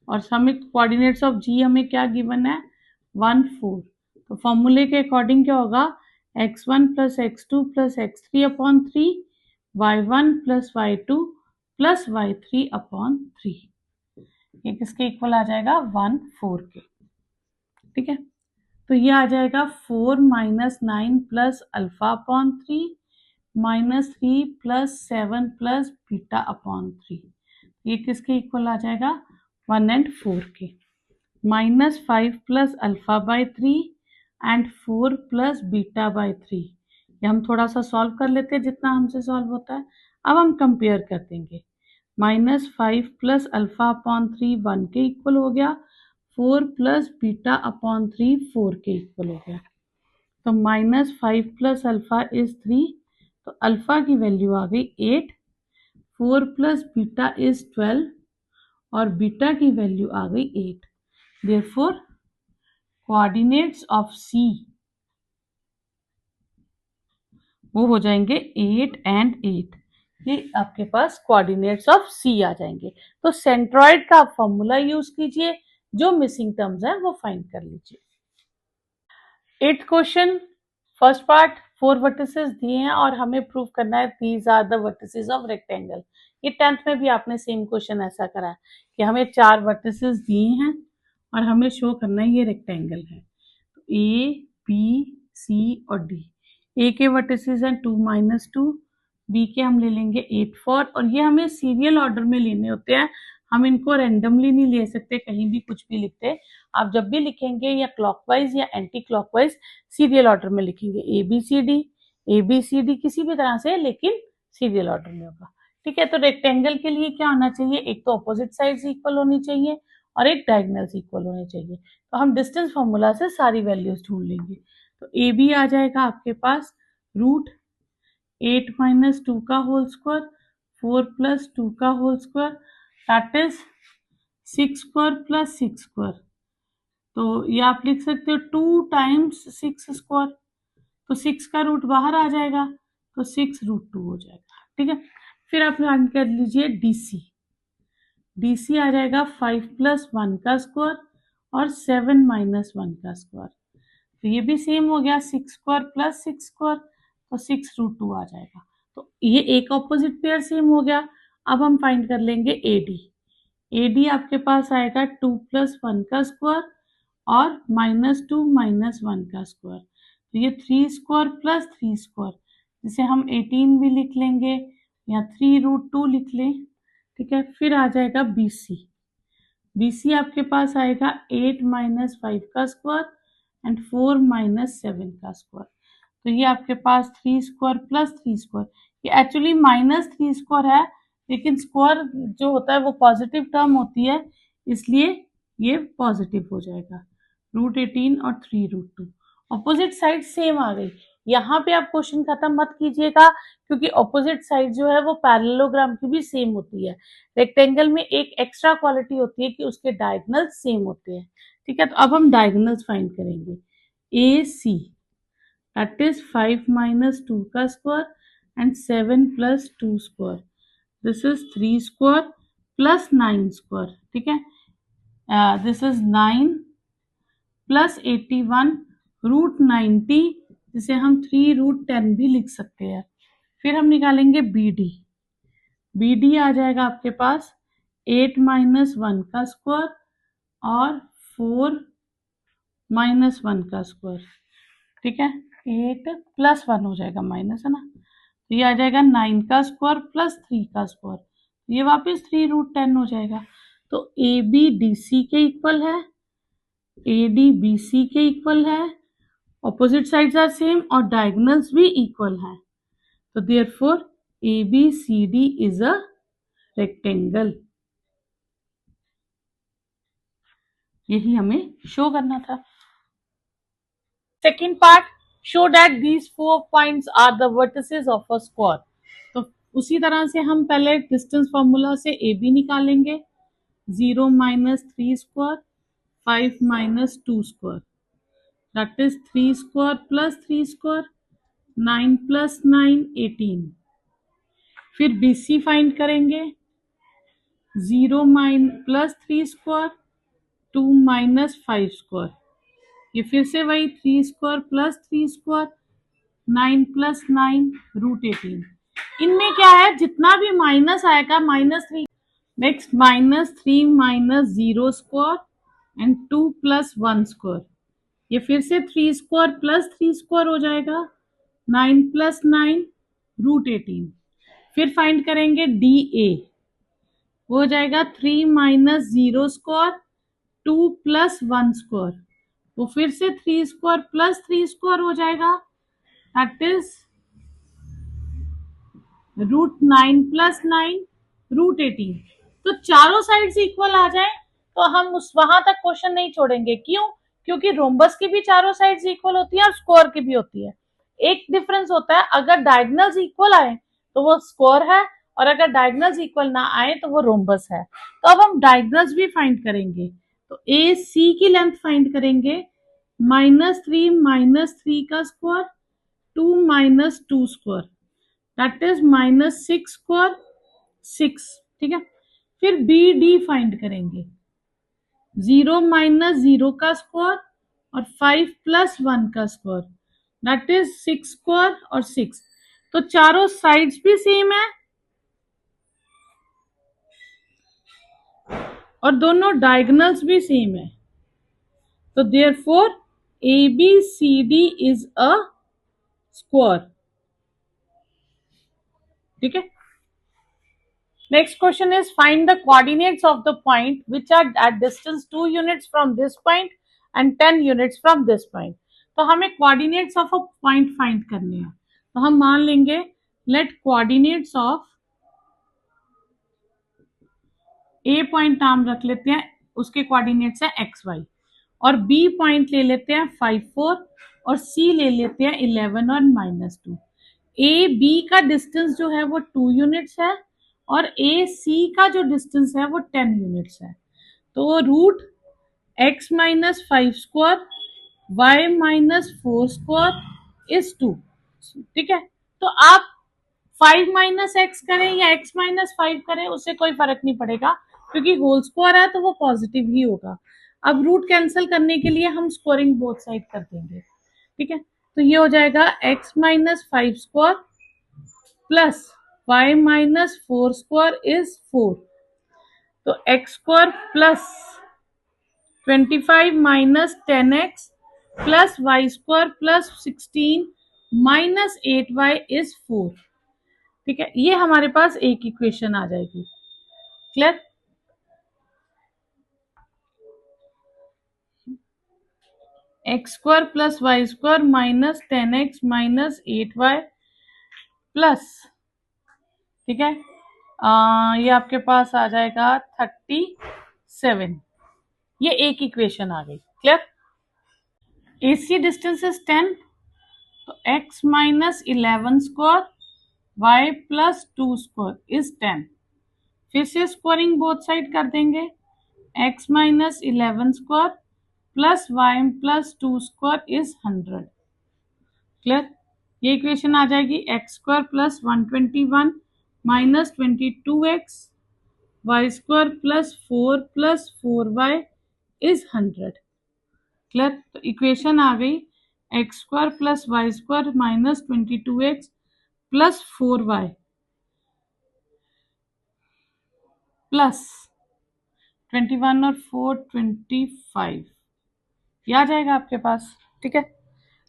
और हमें कोऑर्डिनेट्स ऑफ G हमें क्या गिवन है 1 4। तो फॉर्मूले के अकॉर्डिंग क्या होगा, x1 plus x2 plus x3 upon 3, y1 plus y2 plus y3 upon 3। ये किसके इक्वल आ जाएगा 1 4 के। ठीक है, तो ये आ जाएगा 4 -9 plus alpha upon 3 -3 plus 7 plus beta upon 3। ये किसके इक्वल आ जाएगा 1 and 4 के। -5 plus alpha by 3 and 4 plus beta by 3। ये हम थोड़ा सा सॉल्व कर लेते हैं जितना हमसे सॉल्व होता है। अब हम कंपेयर कर देंगे, -5 प्लस अल्फा अपॉन 3 1 के इक्वल हो गया, 4 प्लस बीटा अपॉन 3 4 के इक्वल हो गया। तो -5 प्लस अल्फा इज 3, तो अल्फा की वैल्यू आ गई 8, 4 प्लस बीटा इज 12 और बीटा की वैल्यू आ गई 8। देयरफॉर कोऑर्डिनेट्स ऑफ C वो हो जाएंगे 8 and 8। ये आपके पास कोऑर्डिनेट्स ऑफ C आ जाएंगे। तो सेंट्रॉइड का आप फॉर्मूला यूज कीजिए, जो मिसिंग टर्म्स है वो फाइंड कर लीजिए। 8th question, first part, 4 vertices दिए हैं और हमें प्रूव करना है these are the vertices of rectangle. ये 10th में भी आपने सेम क्वेश्चन ऐसा करा है कि हमें 4 वर्टिसेस दिए हैं और हमें शो करना है ये रेक्टेंगल है। तो A, B, C और D। A के वर्टिसेस हैं 2 -2, B के हम ले लेंगे 8 4 और ये हमें सीरियल ऑर्डर में लेने होते हैं, हम इनको रैंडमली नहीं ले सकते, कहीं भी कुछ भी लिखते। आप जब भी लिखेंगे या क्लॉकवाइज या एंटी क्लॉकवाइज सीरियल ऑर्डर में लिखेंगे, ए बी सी डी किसी भी तरह से, लेकिन सीरियल ऑर्डर में होगा। ठीक है, तो रेक्टेंगल के लिए क्या होना चाहिए, एक तो अपोजिट साइड्स इक्वल होनी चाहिए और एक डायगोनल्स इक्वल होने चाहिए। तो हम डिस्टेंस फॉर्मूला से सारी वैल्यूज ढूंढ लेंगे। तो ए बी आ जाएगा आपके पास √8 - 2 का होल स्क्वायर 4 + 2 का whole square that is 6 square plus 6 square. तो ये आप लिख सकते हो 2 टाइम्स 6 स्क्वायर, तो 6 का रूट बाहर आ जाएगा तो 6√2 हो जाएगा। ठीक है, फिर आप फाइंड कर लीजिए डीसी आ जाएगा 5 + 1 का स्क्वायर और 7 - 1 का स्क्वायर। तो ये भी सेम हो गया 6 स्क्वायर प्लस 6 स्क्वायर, तो 6√2 आ जाएगा। तो ये एक ऑपोजिट पेयर सेम हो गया। अब हम फाइंड कर लेंगे एडी आपके पास आएगा 2 + 1 का स्क्वायर और -2 - 1 का स्क्वायर। तो ये 3 स्क्वायर प्लस 3 स्क्वायर, जिसे हम 18 भी लिख लेंगे या 3√2 लिख लें। ठीक है, फिर आ जाएगा बीसी आपके पास आएगा 8 - 5 का स्क्वायर एंड 4 - 7 का स्क्वायर। तो ये आपके पास 3 स्क्वायर प्लस 3 स्क्वायर, ये एक्चुअली -3 स्क्वायर है, लेकिन स्क्वायर जो होता है वो पॉजिटिव टर्म होती है, इसलिए ये पॉजिटिव हो जाएगा। √18 और 3√2 अपोजिट साइड सेम आ गई, यहाँ पे आप क्वेश्चन खत्म मत कीजिएगा, क्योंकि ऑपोजिट साइड जो है वो पैरेललोग्राम की भी सेम होती है। रेक्टेंगल में एक एक्स्ट्रा क्वालिटी होती है कि उसके डायगोनल्स सेम होते हैं। ठीक है, तो अब हम डायगोनल्स फाइंड करेंगे। ए सी दैट इज 5 माइनस 2 का square and 7 plus 2 square, this is 3 square plus 9 square. ठीक है, दिस इज 9 प्लस 81 रूट 90, जिसे हम 3 रूट 10 भी लिख सकते हैं। फिर हम निकालेंगे बी डी। बी डी आ जाएगा आपके पास 8 माइनस 1 का स्क्वायर और 4 माइनस 1 का स्क्वायर। ठीक है, 8 प्लस 1 हो जाएगा माइनस, है ना, तो ये आ जाएगा 9 का स्क्वायर प्लस 3 का स्क्वायर, ये वापस 3 रूट 10 हो जाएगा। तो ए बी डी सी के इक्वल है, ए डी बी सी के इक्वल है, ऑपोजिट साइड्स आर सेम और डायगोनल्स भी इक्वल हैं। तो therefore A B C D is a rectangle. यही हमें शो करना था। Second part, show that these 4 points are the vertices of a square. तो उसी तरह से हम पहले डिस्टेंस फॉर्मूला से ए बी निकालेंगे। 0 minus 3 square 5 minus 2 square, that is 3 square plus 3 square 9 plus 9 18। फिर बी सी फाइंड करेंगे। 0 प्लस 3 स्क्वायर 2 माइनस 5 स्क्वायर, ये फिर से वही 3 square plus 3 square 9 plus 9 root 18। इनमें क्या है, जितना भी माइनस आएगा -3। Next -3 minus 0 square and 2 plus 1 square, ये फिर से 3 स्क्वायर प्लस 3 स्क्वायर हो जाएगा 9 प्लस 9 रूट 18। फिर फाइंड करेंगे डी ए, वो हो जाएगा 3 माइनस 0 स्क्वायर 2 प्लस 1 स्क्वायर, वो फिर से 3 स्क्वायर प्लस 3 स्क्वायर हो जाएगा, that is root 9 plus 9 root 18। तो चारों साइड्स इक्वल आ जाए तो हम उस वहां तक क्वेश्चन नहीं छोड़ेंगे। क्यों? क्योंकि रोम्बस की भी चारों साइड्स इक्वल होती है और स्क्वायर की भी होती है। एक डिफरेंस होता है, अगर डायगोनल्स इक्वल आए तो वो स्क्वायर है, और अगर डायगोनल्स इक्वल ना आए तो वो रोम्बस है। तो अब हम डायगोनल्स भी फाइंड करेंगे। तो ए सी की लेंथ फाइंड करेंगे, -3 का square 2 minus 2 square, that is -6 square 6। ठीक है, फिर बी डी फाइंड करेंगे। 0 माइनस 0 का स्क्वायर और 5 प्लस 1 का स्क्वायर, दैट इज 6 स्क्वायर और 6। तो चारों साइड्स भी सेम है और दोनों डायगोनल्स भी सेम है। तो therefore A B C D is a square. ठीक है, next question is find the coordinates of the point which are at distance 2 units from this point and 10 units from this point। तो हमें coordinates of a point find करने हैं। तो हम मान लेंगे let coordinates of A point नाम रख लेते हैं, उसके कोऑर्डिनेट्स है एक्स वाई, और B पॉइंट ले लेते हैं 5 4 और C ले लेते हैं 11 और -2। ए बी का डिस्टेंस जो है वो 2 यूनिट्स है और ए सी का जो डिस्टेंस है वो 10 यूनिट्स है। तो root x minus 5 square y minus 4 square is 2। ठीक है, तो आप 5 माइनस एक्स करें या x माइनस 5 करें उससे कोई फर्क नहीं पड़ेगा, क्योंकि होल स्क्वायर है तो वो पॉजिटिव ही होगा। अब रूट कैंसिल करने के लिए हम स्क्वायरिंग बोथ साइड कर देंगे। ठीक है, तो ये हो जाएगा x minus 5 square plus y minus 4 square is 4। तो x square plus 25 minus 10x plus y square plus 16 minus 8y is 4। ठीक है, ये हमारे पास एक इक्वेशन आ जाएगी। Clear? X square plus y square minus 10x minus 8y plus, ठीक है, ये आपके पास आ जाएगा 37। ये एक इक्वेशन आ गई। क्लियर? AC डिस्टेंस इज 10, तो x minus 11 square y plus 2 square is 10। फिर से स्क्वायरिंग बोथ साइड कर देंगे, x minus 11 square plus y plus 2 square is 100। Clear? ये इक्वेशन आ जाएगी x square plus 121 minus 22x y square plus 4y is 100। Clear? तो equation आ गई x square plus y square minus 22x plus 4y plus 21 और 4 25 ये आ जाएगा आपके पास। ठीक है,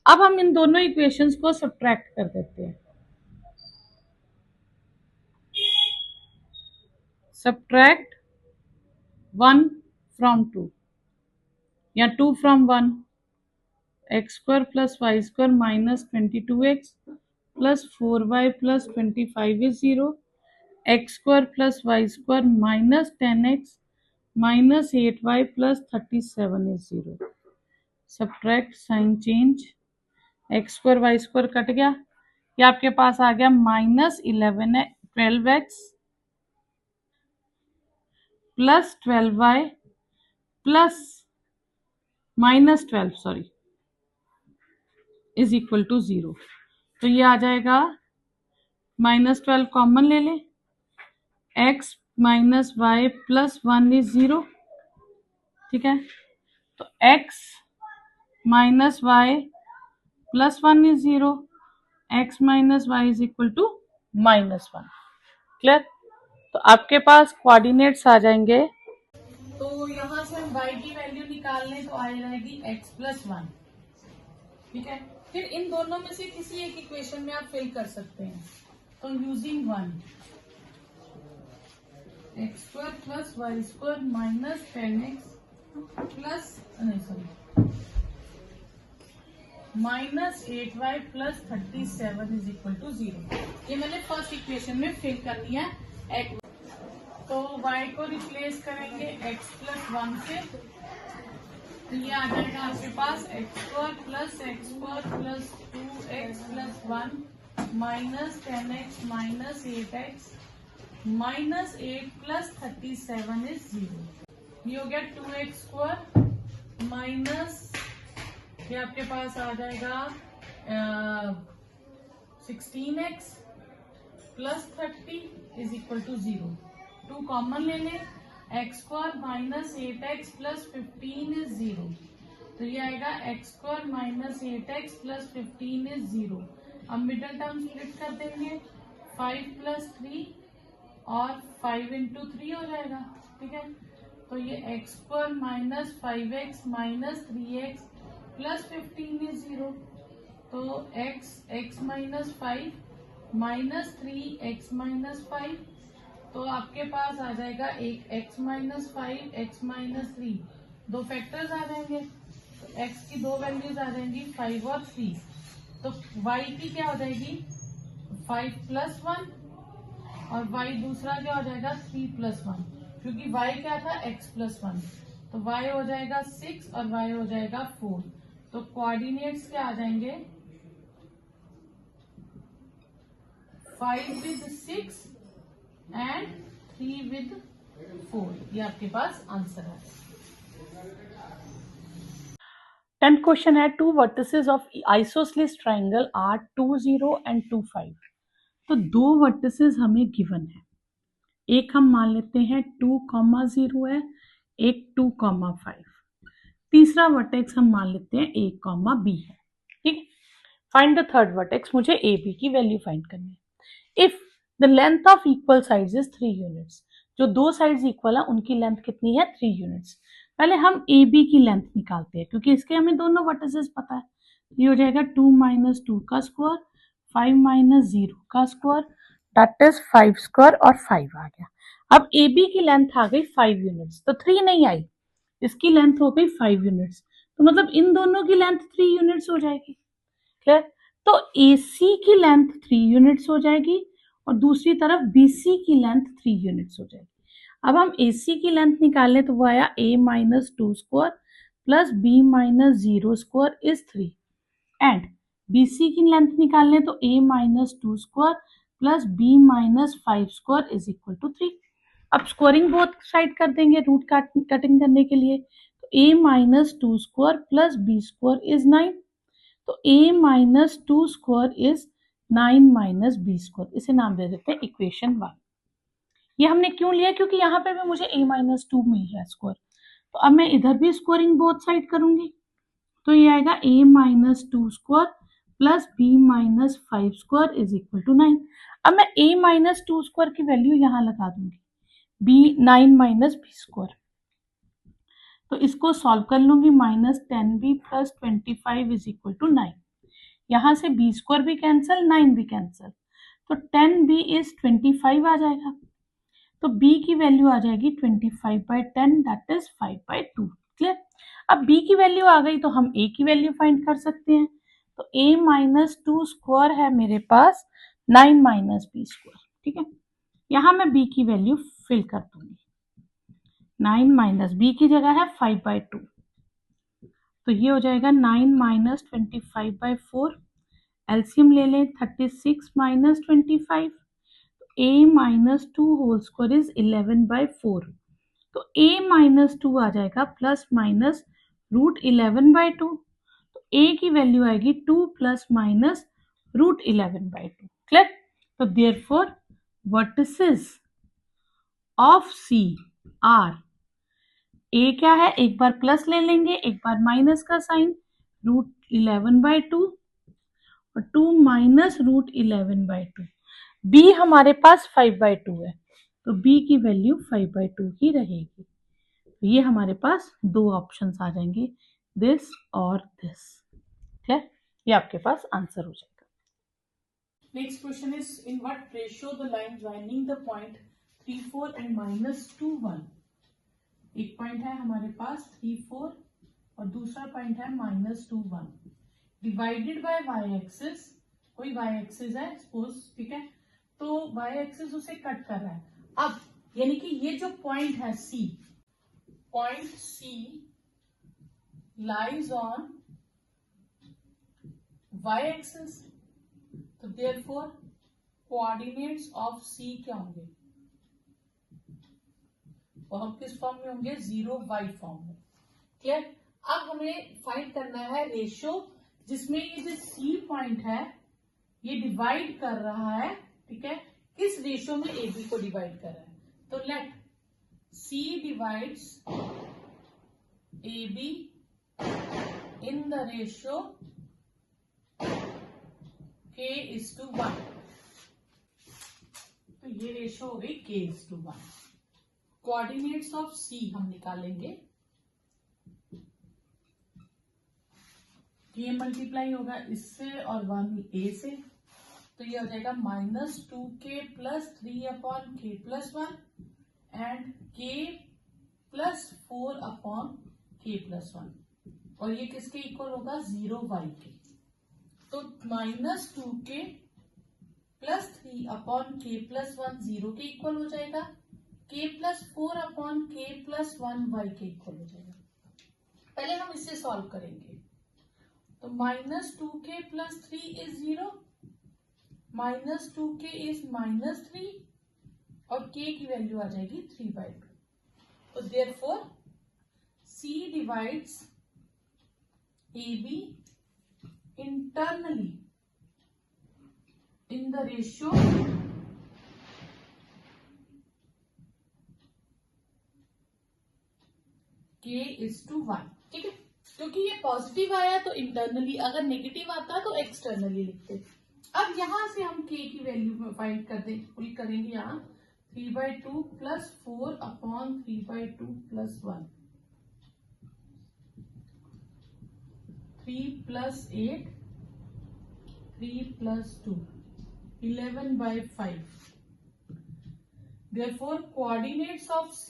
अब हम इन दोनों इक्वेशंस को सब्ट्रैक्ट कर देते हैं। सब्ट्रैक्ट 1 फ्रॉम 2 या 2 from 1, x square plus y square minus 22x plus 4y plus 25 is 0, x square plus y square minus 10x minus 8y plus 37 is 0। Subtract, sign change, x square y square cut गया, ये आपके पास आ गया minus 12x plus 12y plus minus 12 sorry is equal to 0। तो ये आ जाएगा माइनस 12 कॉमन ले लें, x minus y plus 1 is 0। ठीक है, तो x minus y plus 1 is 0, x minus y is equal to minus 1। Clear? तो आपके पास कोऑर्डिनेट्स आ जाएंगे, तो यहां से हम y की वैल्यू निकाल लें तो आ जाएगी x प्लस 1। ठीक है, फिर इन दोनों में से किसी एक इक्वेशन में आप फिल कर सकते हैं। तो using 1 x square plus y square minus 10x plus minus 8y plus 37 is equal to 0। ये मैंने फर्स्ट इक्वेशन में फिल कर लिया x। तो y को रिप्लेस करेंगे x प्लस 1 से, तो ये आ जाएगा आपके पास x square plus 2x plus 1 minus 10x minus 8x minus 8 plus 37 is 0। ये हो गया 2x स्क्वायर माइनस, ये आपके पास आ जाएगा 16x plus 30 is equal to 0। 2 common ले लें, x square minus 8x plus 15 is 0। तो ये आएगा x square minus 8x plus 15 is 0। अब मिडल टर्म स्प्लिट कर देंगे, 5 प्लस 3 और 5 इंटू 3 हो जाएगा। ठीक है, तो ये x square minus 5x minus 3x plus 15 is 0। तो x minus 5 minus 3x minus 5, तो आपके पास आ जाएगा एक x माइनस 5 x माइनस 3, दो फैक्टर्स आ जाएंगे, तो x की दो वैल्यूज आ जाएंगी 5 और 3। तो y की क्या हो जाएगी 5 प्लस 1 और y दूसरा क्या हो जाएगा 3 प्लस 1, क्योंकि y क्या था x प्लस 1, तो y हो जाएगा 6 और y हो जाएगा 4। तो कोऑर्डिनेट्स क्या आ जाएंगे 5 विद 6 एंड 3 विद 4। ये आपके पास आंसर है। 10th क्वेश्चन है, 2 vertices of isosceles triangle are 2 0 and 2 5। तो दो वर्टिसेस हमें गिवन है, एक हम मान लेते हैं 2,0 है, एक 2,5। तीसरा वर्टेक्स हम मान लेते हैं 1,b है। ठीक है, फाइंड द थर्ड वर्टेक्स, मुझे ए बी की वैल्यू फाइंड करनी है। If the length of equal sides is 3 units, जो दो साइड्स इक्वल है उनकी लेंथ कितनी है 3 यूनिट्स। पहले हम ए बी की लेंथ निकालते हैं, क्योंकि इसके हमें दोनों वर्टिसेस पता है। ये हो जाएगा 2 माइनस 2 का स्क्वायर 5 माइनस 0 का स्क्वायर, दैट इज 5 स्क्वायर और 5 आ गया। अब ए बी की लेंथ आ गई 5 यूनिट्स, तो 3 नहीं आई, इसकी लेंथ हो गई 5 यूनिट्स, तो मतलब इन दोनों की लेंथ 3 यूनिट्स हो जाएगी। क्लियर? तो AC की लेंथ 3 यूनिट्स हो जाएगी और दूसरी तरफ BC की लेंथ 3 यूनिट्स हो जाएगी। अब हम AC की लेंथ निकालें तो वो आया A minus 2 square plus B minus 0 square is 3 and BC की लेंथ निकालने तो a minus 2 square plus b minus 5 square is equal to 3। अब स्क्वायरिंग बोथ साइड कर देंगे रूट कटिंग करने के लिए, तो a minus 2 square plus b square is 9, तो a minus 2 square is 9 minus b square, इसे नाम दे देते हैं इक्वेशन 1। ये हमने क्यों लिया, क्योंकि यहाँ पे भी मुझे a माइनस 2 मिल रहा है स्क्वायर, तो अब मैं इधर भी स्क्वायरिंग बोथ साइड करूंगी, तो ये आएगा a minus 2 square plus b minus 5 square is equal to 9। अब मैं a माइनस 2 स्क्वायर की वैल्यू यहाँ लगा दूंगी, b 9 माइनस b स्क्वायर, तो इसको सॉल्व कर लूंगी, minus 10b plus 25 is equal to 9। यहाँ से b स्क्वायर भी कैंसिल, 9 भी कैंसिल, तो 10b इज 25 आ जाएगा, तो b की वैल्यू आ जाएगी 25/10 दैट इज 5/2। क्लियर। अब b की वैल्यू आ गई तो हम a की वैल्यू फाइंड कर सकते हैं, तो a माइनस 2 स्क्वायर है मेरे पास 9 माइनस b स्क्वायर। ठीक है, यहाँ मैं b की वैल्यू फिल कर दूंगी, 9 माइनस b की जगह है 5/2, तो ये हो जाएगा 9 माइनस 25/4, एलसीएम ले लें 36 माइनस 25, तो a minus 2 whole square is 11/4, तो a माइनस 2 आ जाएगा प्लस माइनस रूट 11/2, तो a की वैल्यू आएगी 2 प्लस माइनस रूट 11/2। क्लियर। तो therefore vertices of C are, a क्या है, एक बार प्लस ले लेंगे एक बार माइनस का साइन, रूट 11/2 और 2 माइनस रूट 11/2, b हमारे पास 5/2 है, तो b की वैल्यू 5/2 ही रहेगी। तो ये हमारे पास दो ऑप्शंस आ जाएंगे, दिस और दिस। ठीक है, ये आपके पास आंसर हो जाएगा। Next question is in what ratio the line joining the point 3 4 and -2 1। एक पॉइंट है हमारे पास 3 4 और दूसरा पॉइंट है -2 1, डिवाइडेड बाय वाई एक्सिस, कोई वाई एक्सिस है सपोज, ठीक है, तो वाई एक्सिस उसे कट कर रहा है। अब यानी कि ये जो पॉइंट है C, point C lies on y axis, तो therefore coordinates of C क्या होंगे, और हम किस फॉर्म में होंगे, 0y फॉर्म में। क्लियर। अब हमें फाइंड करना है रेशियो जिसमें ये जो C पॉइंट है ये डिवाइड कर रहा है, ठीक है, किस रेशियो में AB को डिवाइड कर रहा है, तो let C divides AB in the ratio k:1, तो ये रेशियो हो गई k:1। कोऑर्डिनेट्स ऑफ C हम निकालेंगे, ये मल्टीप्लाई होगा इससे और 1a से, तो ये हो जाएगा -2k plus 3/k+1 and k plus 4/k+1, और ये किसके इक्वल होगा, 0y के, तो -2k प्लस 3/k+1 0 के इक्वल हो जाएगा, k प्लस 4/k+1 y के इक्वल हो जाएगा। पहले हम इससे सॉल्व करेंगे, तो -2k plus 3 is 0, -2k is -3 और k की वैल्यू आ जाएगी 3/2, तो therefore C divides AB internally in the ratio k:1। ठीक है, क्योंकि ये पॉजिटिव आया तो इंटरनली, अगर नेगेटिव आता तो एक्सटर्नली लिखते। अब यहां से हम k की वैल्यू फाइंड कर दे, पुल करेंगे यहाँ 3/2 plus 4/3/2 plus 1, 3 plus 8, 3 plus 2, 11/5। Therefore, coordinates of C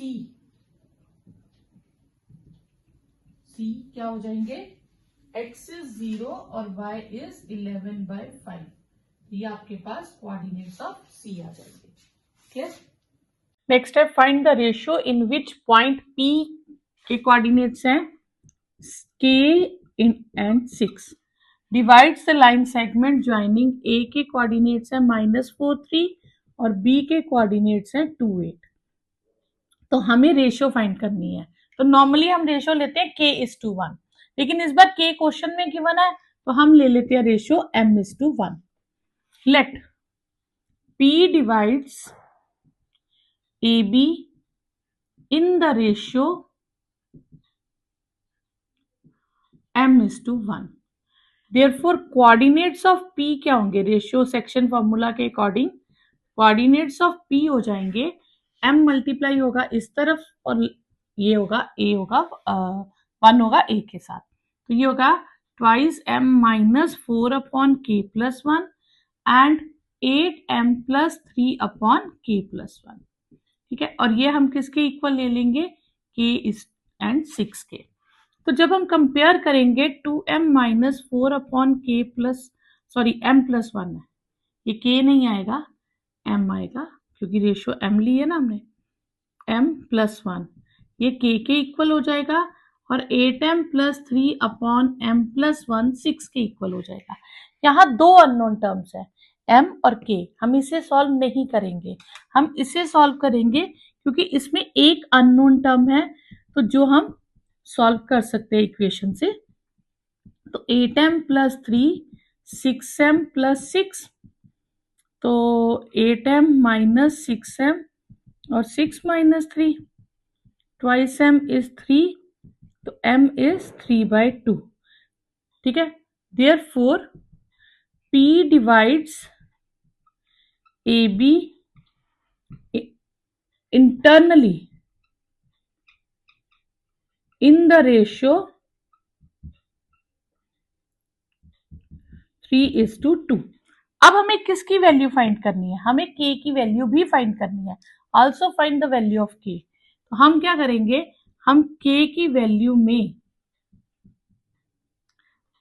क्या हो जाएंगे, x इज 0 और y इज 11/5, ये आपके पास कोऑर्डिनेट्स ऑफ C आ जाएंगे। क्लियर। नेक्स्ट है find the ratio in which point P के कोऑर्डिनेट्स हैं k and 6, divides the line segment joining A के कोऑर्डिनेट्स है -4 3 और बी के कोऑर्डिनेट्स हैं 2 8। तो हमें रेशियो फाइंड करनी है। तो नॉर्मली हम रेशियो लेते हैं k:1, लेकिन इस बार k क्वेश्चन में गिवन है तो हम ले लेते हैं ratio m:1। Let p divides ab in the ratio m:1। Therefore coordinates of p क्या होंगे, रेशियो सेक्शन फॉर्मूला के अकॉर्डिंग कोऑर्डिनेट्स ऑफ p हो जाएंगे m मल्टीप्लाई होगा इस तरफ और ये होगा a होगा 1 होगा a के साथ, तो ये होगा twice m -4/k+1 and 8m + 3/k+1। ठीक है, और ये हम किसके इक्वल ले लेंगे, k एंड 6 के। तो जब हम कंपेयर करेंगे 2m - 4/k+ सॉरी m+1 है, ये k नहीं आएगा m आएगा क्योंकि रेशियो m ली है ना हमने, m+1 ये k के इक्वल हो जाएगा और 8m + 3/m+1 6 के इक्वल हो जाएगा। यहाँ दो अननोन टर्म्स है m और k, हम इसे सॉल्व नहीं करेंगे, हम इसे सॉल्व करेंगे क्योंकि इसमें एक अननोन टर्म है तो जो हम सॉल्व कर सकते हैं इक्वेशन से। तो 8m + 3 6m + 6, तो 8m - 6m और 6 - 3 ट्वाइस m इज 3, तो m इज 3/2। ठीक है, therefore p divides ab internally in the ratio 3:2। अब हमें किसकी वैल्यू फाइंड करनी है, हमें k की वैल्यू भी फाइंड करनी है। Also find the value of k। तो हम क्या करेंगे, हम k की वैल्यू में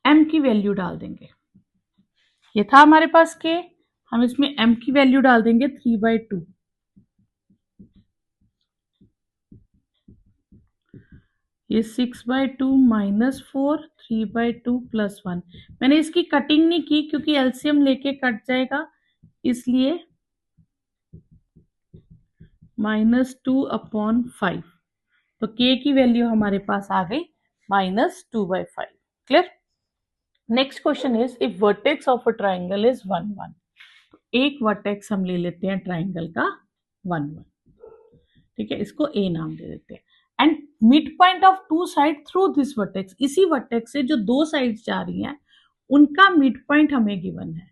m की वैल्यू डाल देंगे। ये था हमारे पास k, हम इसमें m की वैल्यू डाल देंगे 3/2। ये 6/2 - 4 3/2 + 1। मैंने इसकी कटिंग नहीं की क्योंकि एलसीएम लेके कट जाएगा, इसलिए -2/5। तो k की वैल्यू हमारे पास आ गई -2/5। Clear. Next question is if vertex of a triangle is 1 1। एक वर्टेक्स हम ले लेते हैं ट्राइंगल का 1 1। ठीक है, इसको a नाम दे देते हैं। And mid point of two side through this vertex, इसी वर्टेक्स से जो दो साइड्स जा रही हैं उनका मिड पॉइंट हमें गिवन है।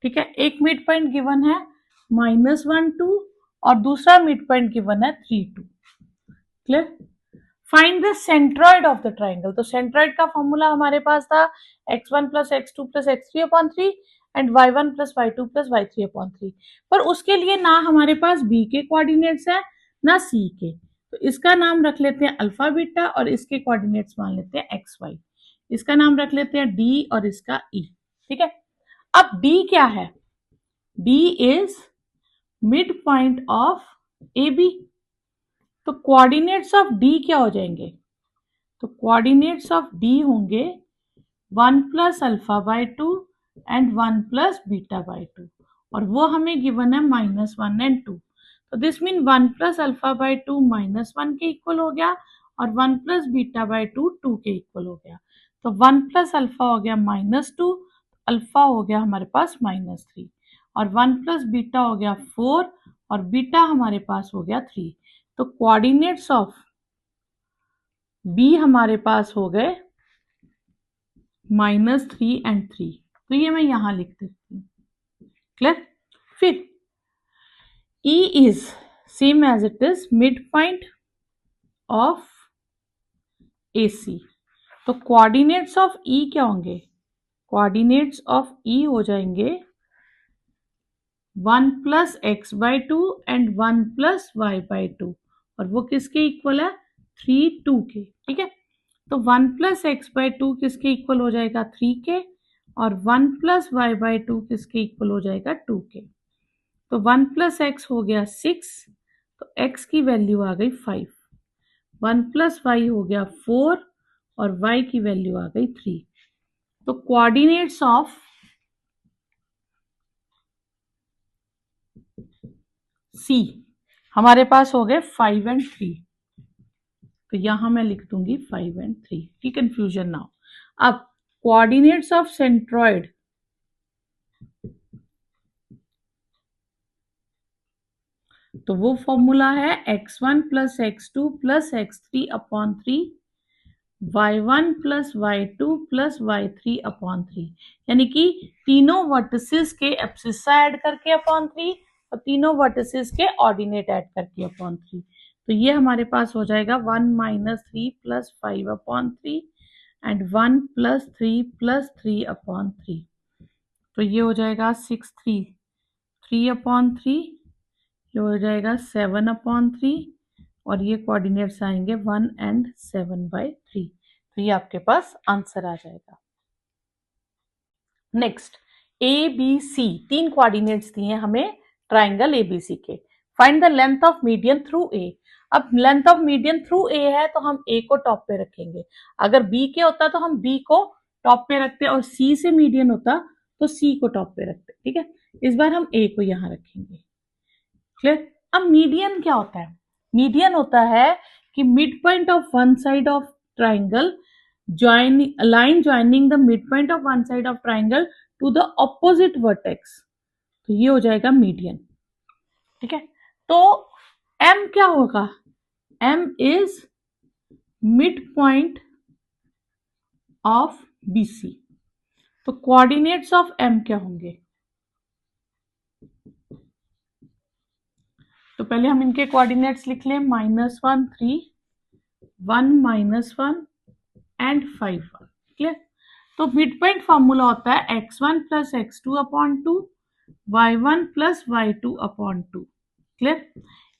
ठीक है, एक मिड पॉइंट गिवन है -1 2 और दूसरा मिड पॉइंट गिवन है 3 2। Clear. Find the centroid of the triangle. तो सेंट्रॉइड का फॉर्मूला हमारे पास था x1 + x2 + x3/3 and y1 + y2 + y3/3। पर उसके लिए ना हमारे पास b के कोऑर्डिनेट्स है ना c के, तो इसका नाम रख लेते हैं अल्फा बीटा और इसके कोऑर्डिनेट्स मान लेते हैं x y। इसका नाम रख लेते हैं d और इसका e। ठीक है, अब d क्या है, d is mid point of AB। तो कोऑर्डिनेट्स ऑफ d क्या हो जाएंगे, तो कोऑर्डिनेट्स ऑफ d होंगे 1 + α/2 एंड 1 + β/2, और वो हमें गिवन है -1 एंड 2। तो दिस मीन 1 + α/2 -1 के इक्वल हो गया और 1 + β/2 2 के इक्वल हो गया। तो 1 + अल्फा हो गया -2, अल्फा हो गया हमारे पास -3 और 1 + बीटा हो गया 4 और बीटा हमारे पास हो गया 3। तो कोऑर्डिनेट्स ऑफ b हमारे पास हो गए -3 एंड 3। तो ये मैं यहां लिख देती हूँ। क्लियर। फिर E is same as it is mid point of AC। तो कोऑर्डिनेट्स ऑफ E क्या होंगे, कोऑर्डिनेट्स ऑफ E हो जाएंगे 1 + x/2 एंड 1 + y/2, और वो किसके इक्वल है 3 2 के। ठीक है, तो 1 + x/2 किसके इक्वल हो जाएगा 3 के और 1 + y/2 किसके इक्वल हो जाएगा 2 के। तो 1 + x हो गया 6, तो x की वैल्यू आ गई 5, 1 + y हो गया 4 और y की वैल्यू आ गई 3। तो कोऑर्डिनेट्स ऑफ सी हमारे पास हो गए 5 एंड 3, तो यहां मैं लिख दूंगी 5 एंड 3 की कंफ्यूजन ना हो। अब कोऑर्डिनेट्स ऑफ सेंट्रॉइड, तो वो फॉर्मूला है x1 plus x2 plus x3 upon 3, y1 plus y2 plus y3 upon 3, यानी कि तीनों वर्टिसेस के एब्सिसा ऐड करके अपॉन 3 और तीनों वर्टिसेस के ऑर्डिनेट ऐड करके अपॉन 3। तो ये हमारे पास हो जाएगा 1 minus 3 plus 5 upon 3 and 1 plus 3 plus 3 upon 3। तो ये हो जाएगा 6 3 अपॉन 3, ये हो जाएगा 7 अपॉन 3 और ये कोऑर्डिनेट्स आएंगे 1 एंड 7/3। तो ये आपके पास आंसर आ जाएगा। नेक्स्ट ए बी सी, तीन कोऑर्डिनेट्स दिए हमें ट्राइंगल एबीसी के। Find the length of median through A. अब length of median through A है तो हम ए को टॉप पे रखेंगे, अगर बी के होता तो हम बी को टॉप पे रखते और सी से मीडियन होता तो सी को टॉप पे रखते। ठीक है, इस बार हम ए को यहां रखेंगे। क्लियर। अब मीडियन क्या होता है? मीडियन होता है कि mid point of one side of triangle line joining the midpoint of one side of triangle to the opposite vertex, तो ये हो जाएगा मीडियन। ठीक है, तो m क्या होगा? m is mid point of BC। तो कोऑर्डिनेट्स ऑफ m क्या होंगे? तो पहले हम इनके कोऑर्डिनेट्स लिख लें, -1 3 1 -1 एंड 5 1। क्लियर। तो मिड पॉइंट फॉर्मूला होता है x1 plus x2 upon 2 y1 plus y2 upon 2। Clear.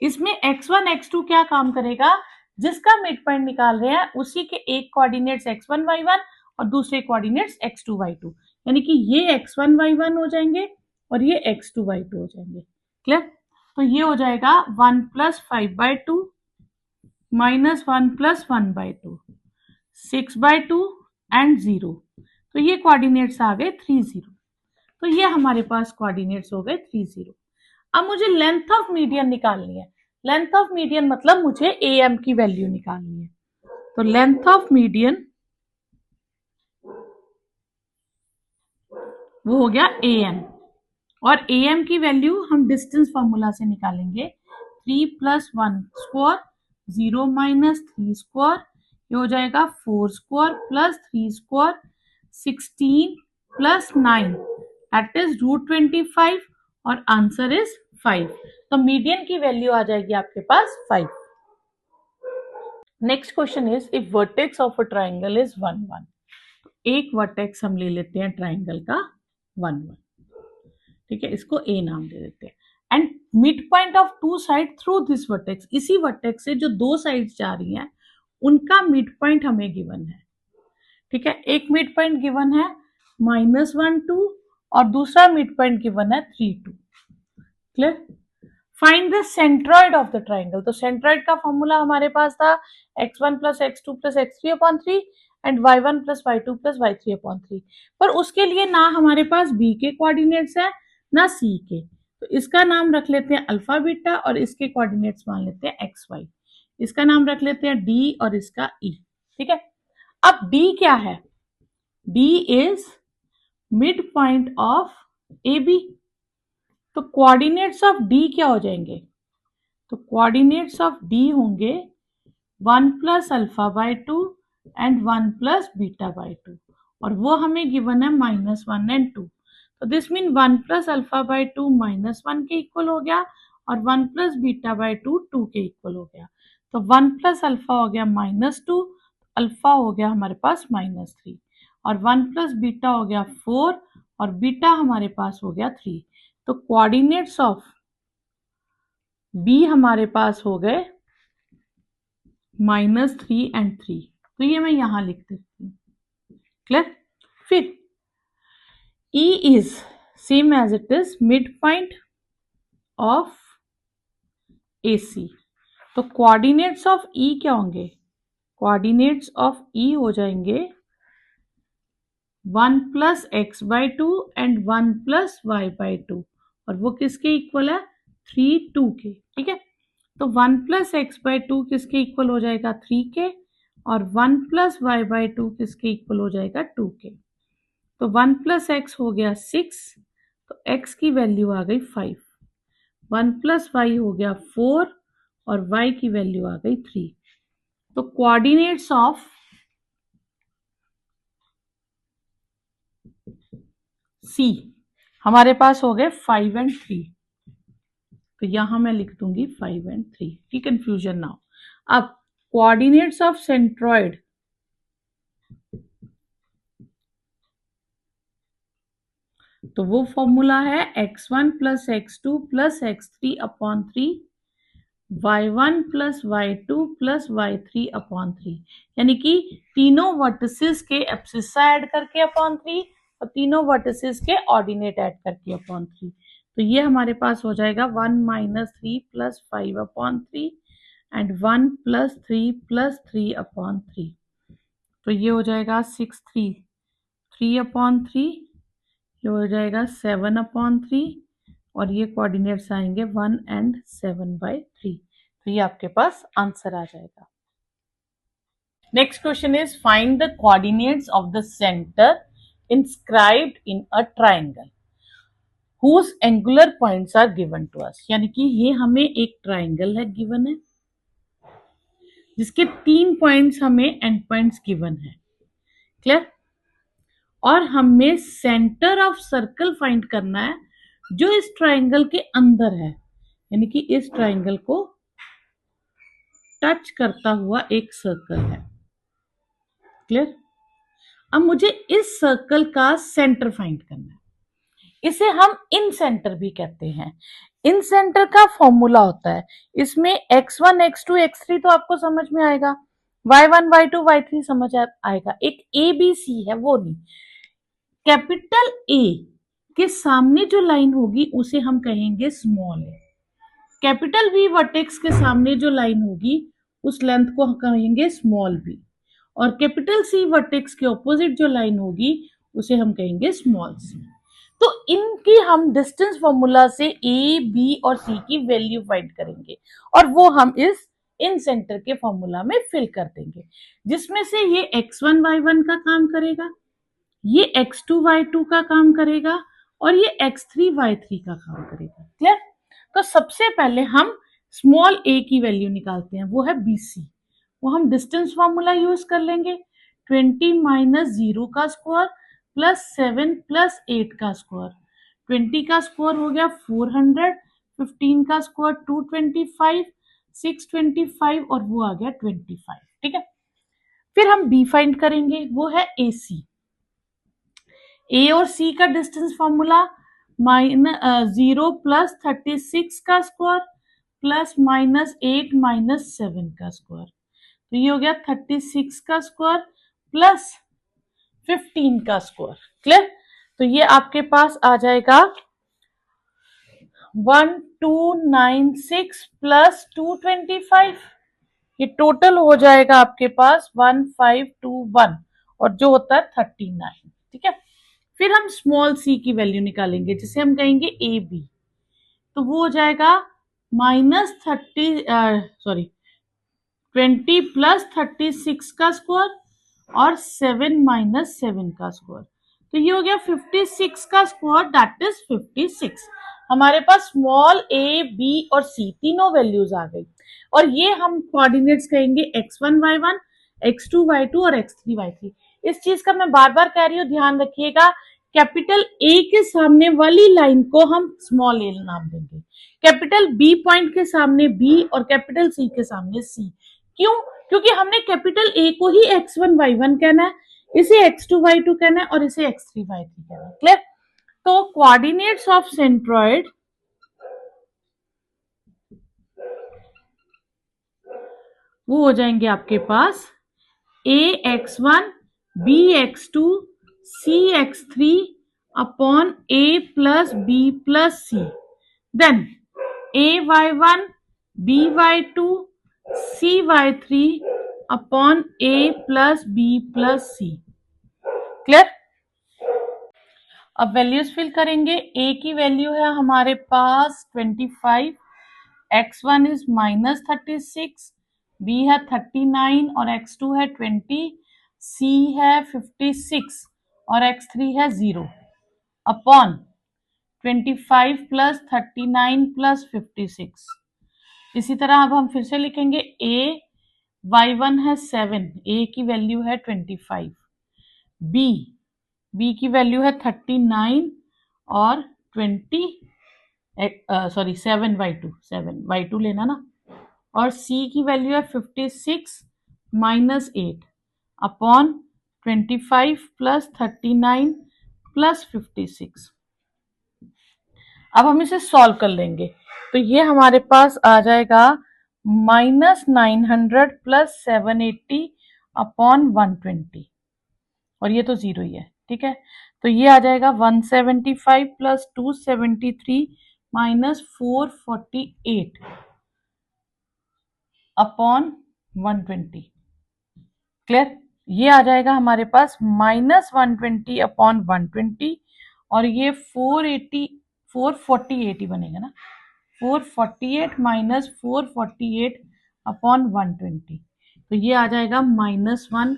इसमें x1 x2 क्या काम करेगा? जिसका मिड पॉइंट निकाल रहे हैं उसी के एक कोऑर्डिनेट्स x1 y1 और दूसरे कोऑर्डिनेट्स x2 y2, यानी कि ये x1 y1 हो जाएंगे और ये x2 y2 हो जाएंगे। क्लियर। तो ये हो जाएगा 1 प्लस 5/2 माइनस 1 प्लस 1/2, 6/2 एंड 0। तो ये कोऑर्डिनेट्स आ गए 3 0। तो ये हमारे पास कोऑर्डिनेट्स हो गए 3 0। अब मुझे लेंथ ऑफ मीडियन निकालनी है। लेंथ ऑफ मीडियन मतलब मुझे AM की वैल्यू निकालनी है। तो लेंथ ऑफ मीडियन वो हो गया AM, और AM की वैल्यू हम डिस्टेंस फॉर्मूला से निकालेंगे। 3 प्लस 1 स्क्वायर 0 माइनस 3 स्क्वायर, ये हो जाएगा 4 square plus 3 square 16 plus 9 that is √25 और आंसर इज 5। तो मीडियन की वैल्यू आ जाएगी आपके पास 5। Next question is if vertex of a triangle is 1 1। एक वर्टेक्स हम ले लेते हैं ट्राइंगल का 1 1। ठीक है, इसको ए नाम दे देते हैं। And mid point of two side through this vertex, इसी वर्टेक्स से जो दो साइड्स जा रही हैं उनका मिड पॉइंट हमें गिवन है। ठीक है, एक मिड पॉइंट गिवन है -1 2 और दूसरा मिड पॉइंट गिवन है 3 2। Clear. Find the centroid of the triangle. तो सेंट्रॉइड का फॉर्मूला हमारे पास था x1 plus x2 plus x3 upon 3 and y1 plus y2 plus y3 upon 3। पर उसके लिए ना हमारे पास b के कोऑर्डिनेट्स है ना c के, तो इसका नाम रख लेते हैं अल्फा बीटा और इसके कोऑर्डिनेट्स मान लेते हैं एक्स वाई। इसका नाम रख लेते हैं d और इसका e। ठीक है, अब d क्या है? d is mid point of AB। तो कोऑर्डिनेट्स ऑफ d क्या हो जाएंगे? तो कोऑर्डिनेट्स ऑफ d होंगे 1 plus alpha by 2 and 1 plus beta by 2, और वो हमें गिवन है -1 एंड 2। तो this mean 1 plus alpha by 2 -1 के इक्वल हो गया और 1 प्लस बीटा बाय 2 2 के इक्वल हो गया। तो 1 प्लस अल्फा हो गया -2, अल्फा हो गया हमारे पास -3 और 1 प्लस बीटा हो गया 4 और बीटा हमारे पास हो गया 3। तो कोऑर्डिनेट्स ऑफ बी हमारे पास हो गए -3 एंड 3। तो ये मैं यहां लिख देती हूँ। क्लियर। फिर E is same as it is mid point of AC। तो कोऑर्डिनेट्स ऑफ E क्या होंगे? कोऑर्डिनेट्स ऑफ E हो जाएंगे 1 plus x by two and 1 plus y by two, और वो किसके इक्वल है? 3 2 के। ठीक है, तो 1 प्लस एक्स बाई टू किसके इक्वल हो जाएगा? 3 के, और 1 प्लस वाई बाई टू किसके इक्वल हो जाएगा? 2 के। तो 1 प्लस एक्स हो गया 6, तो एक्स की वैल्यू आ गई 5, 1 प्लस वाई हो गया 4, और वाई की वैल्यू आ गई 3। तो कोऑर्डिनेट्स ऑफ सी हमारे पास हो गए 5 एंड 3, तो यहां मैं लिख दूंगी 5 एंड 3। ठीक, कंफ्यूजन नाउ। अब कोऑर्डिनेट्स ऑफ सेंट्रॉइड, तो वो फॉर्मूला है x1 plus x2 plus x3 upon 3, y1 plus y2 plus y3 upon 3, यानी कि तीनों वर्टिसेस के एब्सिसा ऐड करके अपॉन 3 और तीनों वर्टिसेस के ऑर्डिनेट ऐड करके अपॉन 3। तो ये हमारे पास हो जाएगा 1 minus 3 plus 5 upon 3 and 1 plus 3 plus 3 upon 3। तो ये हो जाएगा 6 3 अपॉन 3, ये हो जाएगा 7 अपॉन 3, और ये कोऑर्डिनेट्स आएंगे 1 एंड 7 बाई 3। तो ये आपके पास आंसर आ जाएगा। Next question is find the coordinates of the center inscribed in a triangle whose angular points are given to us, यानी कि ये हमें एक ट्राइंगल है गिवन है जिसके 3 पॉइंट्स हमें एंड पॉइंट्स गिवन है। क्लियर? और हमें सेंटर ऑफ सर्कल फाइंड करना है जो इस ट्राइंगल के अंदर है, यानी कि इस ट्राइंगल को टच करता हुआ एक सर्कल है। क्लियर? अब मुझे इस सर्कल का सेंटर फाइंड करना है, इसे हम इन सेंटर भी कहते हैं। इन सेंटर का फॉर्मूला होता है, इसमें x1 x2 x3 तो आपको समझ में आएगा, y1 y2 y3 समझ आएगा, एक a b c है वो नहीं। कैपिटल ए के सामने जो लाइन होगी उसे हम कहेंगे स्मॉल ए, कैपिटल बी वर्टेक्स के सामने जो लाइन होगी उस लेंथ को हम कहेंगे स्मॉल बी, और कैपिटल सी वर्टेक्स के ऑपोजिट जो लाइन होगी उसे हम कहेंगे स्मॉल सी। तो इनकी हम डिस्टेंस फॉर्मूला से ए बी और सी की वैल्यू फाइंड करेंगे, और वो हम इस इन सेंटर के फॉर्मूला में फिल कर देंगे, जिसमें से ये x1 y1 का काम करेगा, ये x2 y2 का काम करेगा, और ये x3 y3 का काम करेगा। क्लियर? तो सबसे पहले हम स्मॉल a की वैल्यू निकालते हैं, वो है bc। वो हम डिस्टेंस फॉर्मूला यूज कर लेंगे, 20 माइनस 0 का स्क्वायर प्लस 7 प्लस 8 का स्क्वायर। 20 का स्क्वायर हो गया 400, 15 का स्क्वायर 225, 625, और वो आ गया 25। ठीक है, फिर हम b फाइंड करेंगे, वो है ac। ए और सी का डिस्टेंस फॉर्मूला 0 प्लस 36 का स्क्वायर प्लस माइनस 8 माइनस 7 का स्क्वायर। तो ये हो गया 36 का स्क्वायर प्लस 15 का स्क्वायर। क्लियर? तो ये आपके पास आ जाएगा 1296 प्लस 225, ये टोटल हो जाएगा आपके पास 1521, और जो होता है 39। ठीक है, फिर हम स्मॉल सी की वैल्यू निकालेंगे जिसे हम कहेंगे ए बी, तो वो हो जाएगा -20 प्लस 36 का स्क्वायर और 7 माइनस 7 का स्क्वायर। तो ये हो गया 56 का स्क्वायर, दैट इज 56। हमारे पास स्मॉल ए बी और सी तीनों वैल्यूज आ गई, और ये हम कोऑर्डिनेट्स कहेंगे x1 y1 x2 y2 और x3 y3। इस चीज का मैं बार बार कह रही हूँ, ध्यान रखिएगा, कैपिटल ए के सामने वाली लाइन को हम स्मॉल ए नाम देंगे, कैपिटल बी पॉइंट के सामने बी और कैपिटल सी के सामने सी। क्यों? क्योंकि हमने कैपिटल ए को ही x1 y1 कहना है, इसे x2 y2 कहना है, और इसे x3 y3 कहना है। क्लियर? तो कोऑर्डिनेट्स ऑफ सेंट्रॉइड वो हो जाएंगे आपके पास ax1 bx2 cx3 upon a plus b plus c, then ay1 by2 cy3 upon a plus b plus c। Clear? अब वैल्यूज फिल करेंगे। ए की वैल्यू है हमारे पास 25, x1 इज -36, बी है 39 और x2 है 20, सी है 56 और x3 है 0 अपॉन 25 प्लस 39 प्लस 56। इसी तरह अब हम फिर से लिखेंगे ए, y1 है 7, ए की वैल्यू है 25, बी, बी की वैल्यू है 39 और 20, सॉरी 7y2, 7y2 लेना ना, और सी की वैल्यू है 56 माइनस 8 अपॉन 25 प्लस 39 प्लस 56। अब हम इसे सॉल्व कर लेंगे तो ये हमारे पास आ जाएगा -900 प्लस 780 अपॉन 120, और ये तो जीरो ही है, ठीक है। तो ये आ जाएगा 175 प्लस 273 माइनस 448 अपॉन 120। क्लियर? ये आ जाएगा हमारे पास -120 अपॉन 120, और ये 448 ही बनेगा ना, 448 माइनस 448 अपॉन 120, तो ये आ जाएगा -1,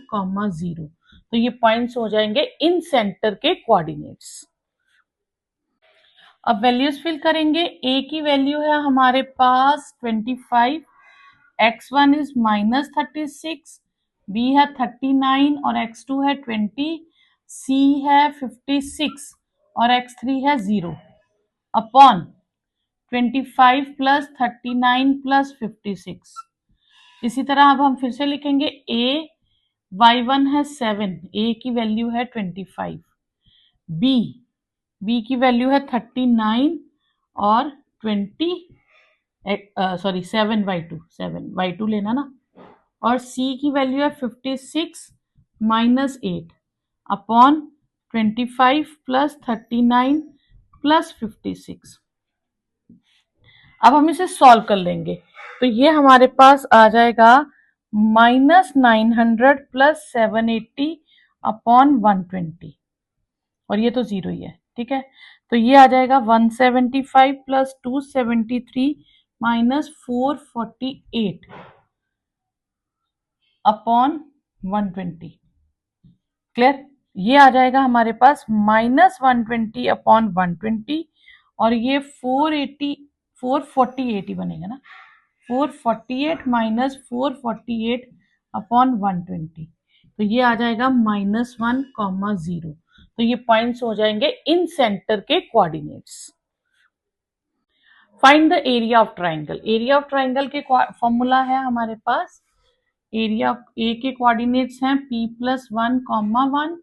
0। तो ये पॉइंट्स हो जाएंगे इन सेंटर के कोऑर्डिनेट्स। अब वैल्यूज फिल करेंगे। ए की वैल्यू है हमारे पास 25, x1 इज -36, बी है 39 और x2 है 20, सी है 56 और x3 है 0 अपॉन 25 प्लस 39 प्लस 56। इसी तरह अब हम फिर से लिखेंगे ए, y1 है 7, ए की वैल्यू है 25, बी, बी की वैल्यू है 39 और 20, सॉरी 7y2, 7y2 लेना ना, और सी की वैल्यू है 56 माइनस 8 अपॉन 25 प्लस 39 प्लस 56। अब हम इसे सॉल्व कर लेंगे तो ये हमारे पास आ जाएगा -900 प्लस 780 अपॉन 120, और ये तो जीरो ही है, ठीक है। तो ये आ जाएगा 175 प्लस 273 माइनस 448 अपॉन 120। क्लियर? ये आ जाएगा हमारे पास -120 अपॉन 120, और ये 448 ही बनेगा ना, 448 माइनस 448 अपॉन 120, तो ये आ जाएगा -1, 0। तो ये पॉइंट्स हो जाएंगे इन सेंटर के coordinates. Find the area of triangle. Area of triangle के फॉर्मूला है हमारे पास, एरिया ए के कोऑर्डिनेट्स हैं p+1,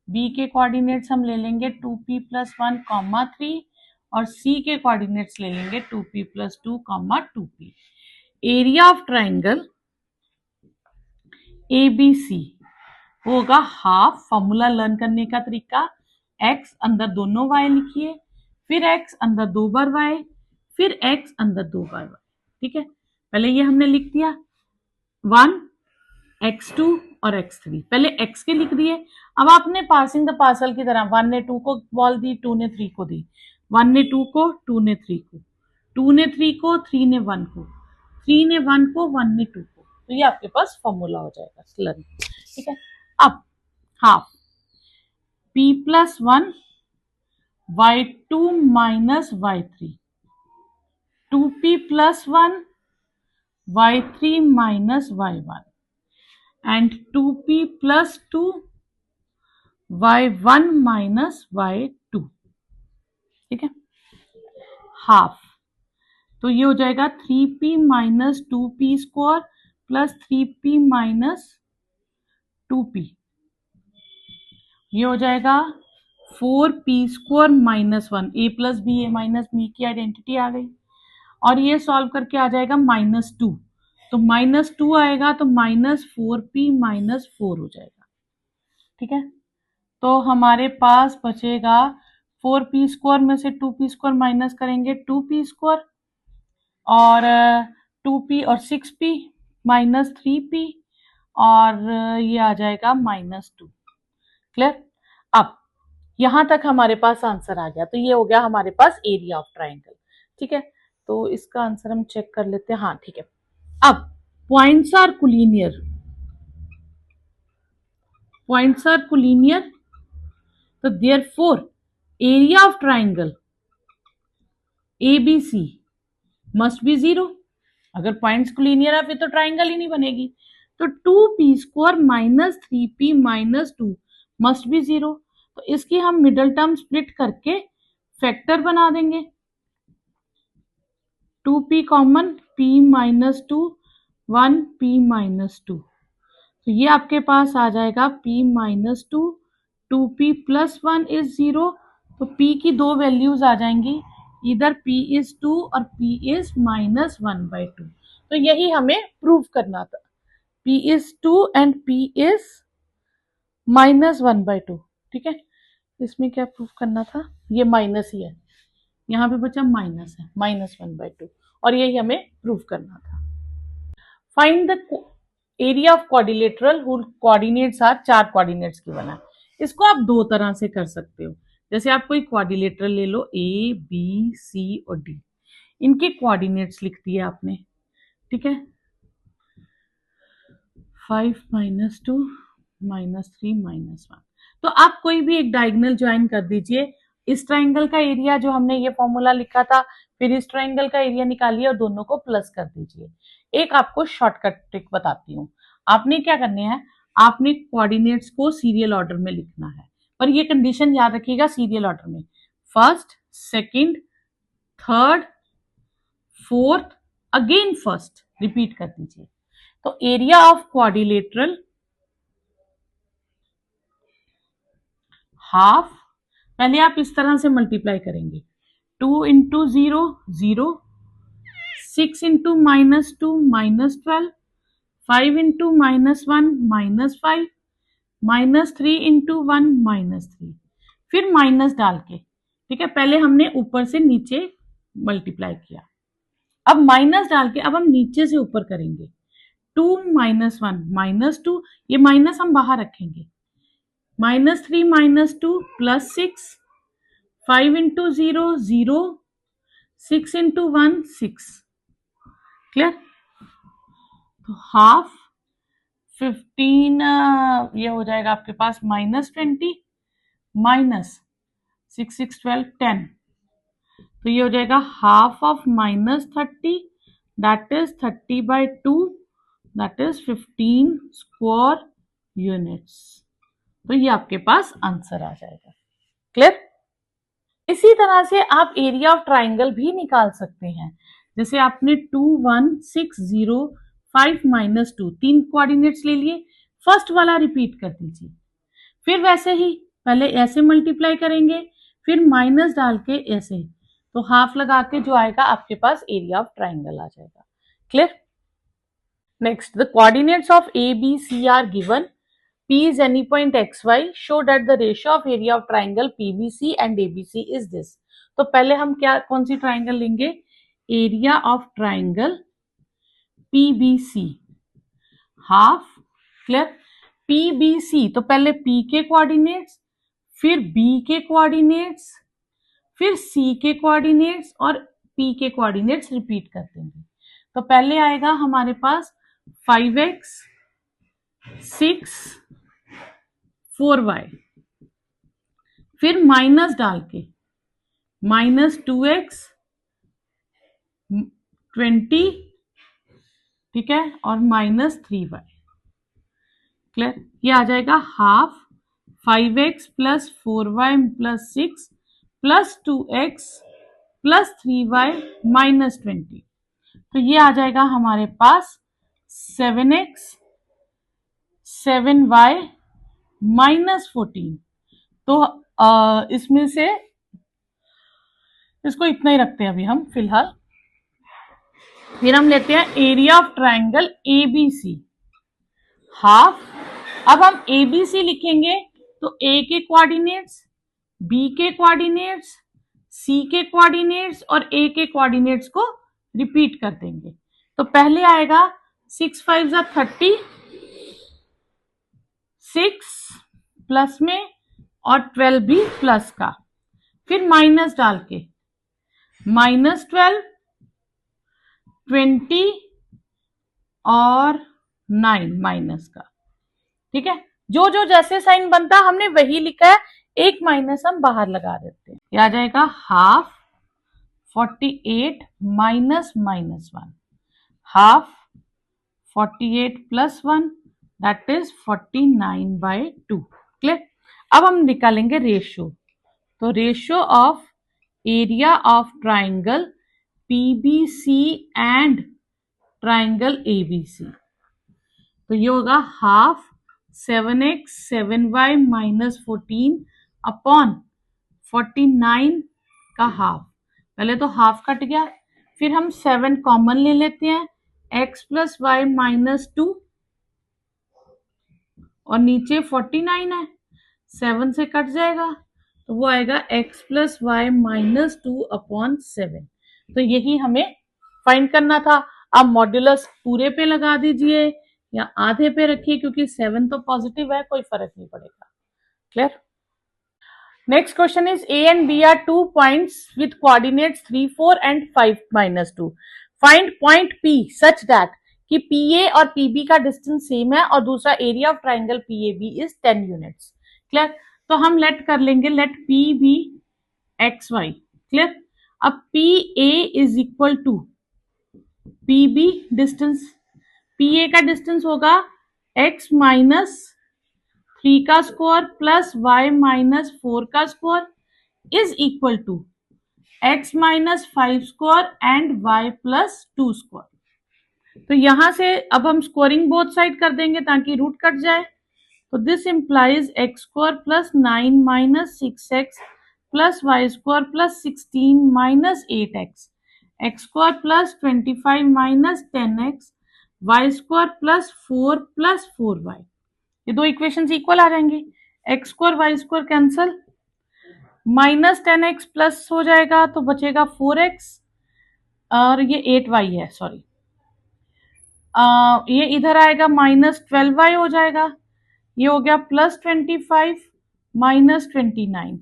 बी के कोऑर्डिनेट्स हम ले लेंगे 2p+1, 3, और सी के कोऑर्डिनेट्स ले लेंगे 2p+2, 2p। Area of triangle ABC होगा हाफ, फॉर्मूला लर्न करने का तरीका, x अंदर दोनों y लिखिए, फिर x अंदर 2 बार y, फिर x अंदर 2 बार y, ठीक है। पहले ये हमने लिख दिया 1, x2 और x3, पहले x के लिख दिए। अब आपने पासिंग द पार्सल की तरह 1 ने 2 को बॉल दी, 2 ने 3 को दी, 1 ने 2 को, 2 ने 3 को, 2 ने 3 को, 3 ने 1 को, 3 ने 1 को, 1 ने 2 को, तो ये आपके पास फॉर्मूला हो जाएगा स्लर्न, ठीक है। अब half p+1 y2 minus y3, 2p+1 y3 minus y1 and 2p+2 y1 minus y2, ठीक है। हाफ, तो ये हो जाएगा 3p minus 2p square plus 3p minus 2p, ये हो जाएगा 4p square minus 1, a plus B, A minus B की आइडेंटिटी आ गई, और ये सॉल्व करके आ जाएगा -2, तो -2 आएगा तो -4p माइनस 4 हो जाएगा, ठीक है। तो हमारे पास बचेगा 4p स्क्वायर में से 2p स्क्वायर माइनस करेंगे 2p स्क्वायर, और 2p और 6p माइनस 3p, और ये आ जाएगा -2। क्लियर? अब यहां तक हमारे पास आंसर आ गया। तो ये हो गया हमारे पास एरिया ऑफ ट्राइंगल। ठीक है, तो इसका आंसर हम चेक कर लेते हैं। हाँ ठीक है। अब points are collinear, points are collinear, तो therefore area of triangle ABC must be 0। अगर पॉइंट्स कोलिनियर है फिर तो ट्राइंगल ही नहीं बनेगी। तो 2p² minus 3p minus 2 must be 0। तो इसकी हम मिडल टर्म स्प्लिट करके फैक्टर बना देंगे। 2p common, p minus 2, 1p minus 2। तो ये आपके पास आ जाएगा p minus 2, 2p plus 1 is 0। तो p की दो वैल्यूज आ जाएंगी, इधर p इज 2 और p इज माइनस 1/2। तो यही हमें प्रूव करना था, p is 2 and p is minus 1/2। ठीक है, इसमें क्या प्रूव करना था, ये माइनस ही है, यहाँ पे बचा माइनस है, माइनस 1/2, और यही हमें प्रूव करना था। Find the area of quadrilateral whose coordinates are, 4 coordinates की बना है। इसको आप दो तरह से कर सकते हो। जैसे आप कोई क्वाड्रिलेटरल ले लो, A B C और D, इनके कोऑर्डिनेट्स लिख दिए आपने। ठीक है, 5 माइनस 2 माइनस 3 माइनस 1। तो आप कोई भी एक डायगोनल ज्वाइन कर दीजिए। इस ट्राइंगल का एरिया जो हमने ये फॉर्मूला लिखा था, फिर इस ट्राइंगल का एरिया निकालिए और दोनों को प्लस कर दीजिए। एक आपको शॉर्टकट ट्रिक बताती हूँ। आपने क्या करने हैं, आपने कोऑर्डिनेट्स को सीरियल ऑर्डर में लिखना है, पर ये कंडीशन याद रखिएगा, सीरियल ऑर्डर में first, second, third, fourth, again first, repeat कर दीजिए। तो एरिया ऑफ क्वाड्रिलेटरल हाफ, पहले आप इस तरह से मल्टीप्लाई करेंगे, 2 into 0 0, 6 into minus 2 minus 12, 5 into minus 1 minus 5, minus 3 into 1 minus 3, फिर माइनस डाल के। ठीक है, पहले हमने ऊपर से नीचे मल्टीप्लाई किया, अब माइनस डाल के अब हम नीचे से ऊपर करेंगे। 2 माइनस 1 माइनस 2, ये माइनस हम बाहर रखेंगे, minus 3 minus 2 plus 6, 5 into 0 0, 6 into 1 6। Clear? तो हाफ 15, ये हो जाएगा आपके पास माइनस 20 माइनस 6 6 12 10। तो ये हो जाएगा half of minus 30, that is 30/2, that is 15 square units. तो ये आपके पास आंसर आ जाएगा। क्लियर? इसी तरह से आप एरिया ऑफ ट्राइंगल भी निकाल सकते हैं। जैसे आपने 2 1 6 0 5 माइनस 2, 3 कोऑर्डिनेट्स ले लिए, फर्स्ट वाला रिपीट कर दीजिए, फिर वैसे ही पहले ऐसे मल्टीप्लाई करेंगे, फिर माइनस डाल के ऐसे, तो हाफ लगा के जो आएगा आपके पास एरिया ऑफ ट्राइंगल आ जाएगा। Clear? Next, the coordinates of A B C are given, P is any point xy, show that the ratio of area of triangle PBC and ABC is this। तो पहले हम क्या, कौन C triangle लेंगे, area of triangle PBC half. Clear? PBC, तो पहले P के coordinates, फिर B के कोऑर्डिनेट्स, फिर C के कोऑर्डिनेट्स और P के कोऑर्डिनेट्स रिपीट कर देंगे। तो पहले आएगा हमारे पास 5x 6 4y, फिर माइनस डाल के माइनस 2x 20, ठीक है, और माइनस 3y। क्लियर? ये आ जाएगा half 5x plus 4y plus 6 plus 2x plus 3y minus 20। तो ये आ जाएगा हमारे पास 7x 7y माइनस 14। तो इसमें से इसको इतना ही रखते हैं अभी हम फिलहाल। फिर हम लेते हैं area of triangle ABC half. अब हम ABC लिखेंगे तो A के कोऑर्डिनेट्स, B के कोऑर्डिनेट्स, C के कोऑर्डिनेट्स और A के कोऑर्डिनेट्स को रिपीट कर देंगे। तो पहले आएगा 6 5 30, 6 प्लस में और 12 भी प्लस का, फिर माइनस डाल के -12, 20 और 9 माइनस का। ठीक है, जो जो जैसे साइन बनता हमने वही लिखा है, एक माइनस हम बाहर लगा देते हैं। ये आ जाएगा half 48 minus -1, half 48 plus 1 that is 49/2। Clear. अब हम निकालेंगे रेशियो। तो ratio of area of triangle PBC and triangle ABC, तो ये होगा हाफ 7x 7y -14 अपॉन 49 का हाफ। पहले तो हाफ कट गया, फिर हम 7 कॉमन ले लेते हैं, x प्लस वाई -2 और नीचे 49 है, 7 से कट जाएगा तो वो आएगा x प्लस वाई -2 अपॉन 7। तो यही हमें फाइंड करना था। अब मॉड्यूलस पूरे पे लगा दीजिए या आधे पे रखिए, क्योंकि 7 तो पॉजिटिव है, कोई फर्क नहीं पड़ेगा। Clear. Next question is A and B are 2 points with coordinates 3, 4 and 5 -2. Find point P such that कि PA और PB का डिस्टेंस सेम है और दूसरा area of triangle PAB is 10 units. Clear. तो हम लेट कर लेंगे, let P be XY। Clear. अब PA is equal to PB distance, PA का डिस्टेंस होगा x माइनस 3 का स्क्वायर प्लस y माइनस 4 का square is equal to x minus 5 square and y plus 2 square. तो यहां से अब हम स्क्वायरिंग बोथ साइड कर देंगे ताकि रूट कट जाए। तो this implies x square plus 9 minus 6x plus y square plus 16 minus 8x, x square plus 25 minus 10x, y square plus 4 plus 4y। ये दो इक्वेशंस इक्वल आ जाएंगी, x square y square cancel, -10x plus हो जाएगा तो बचेगा 4x और ये 8y है, सॉरी ये इधर आएगा -12y हो जाएगा, ये हो गया +25 -29।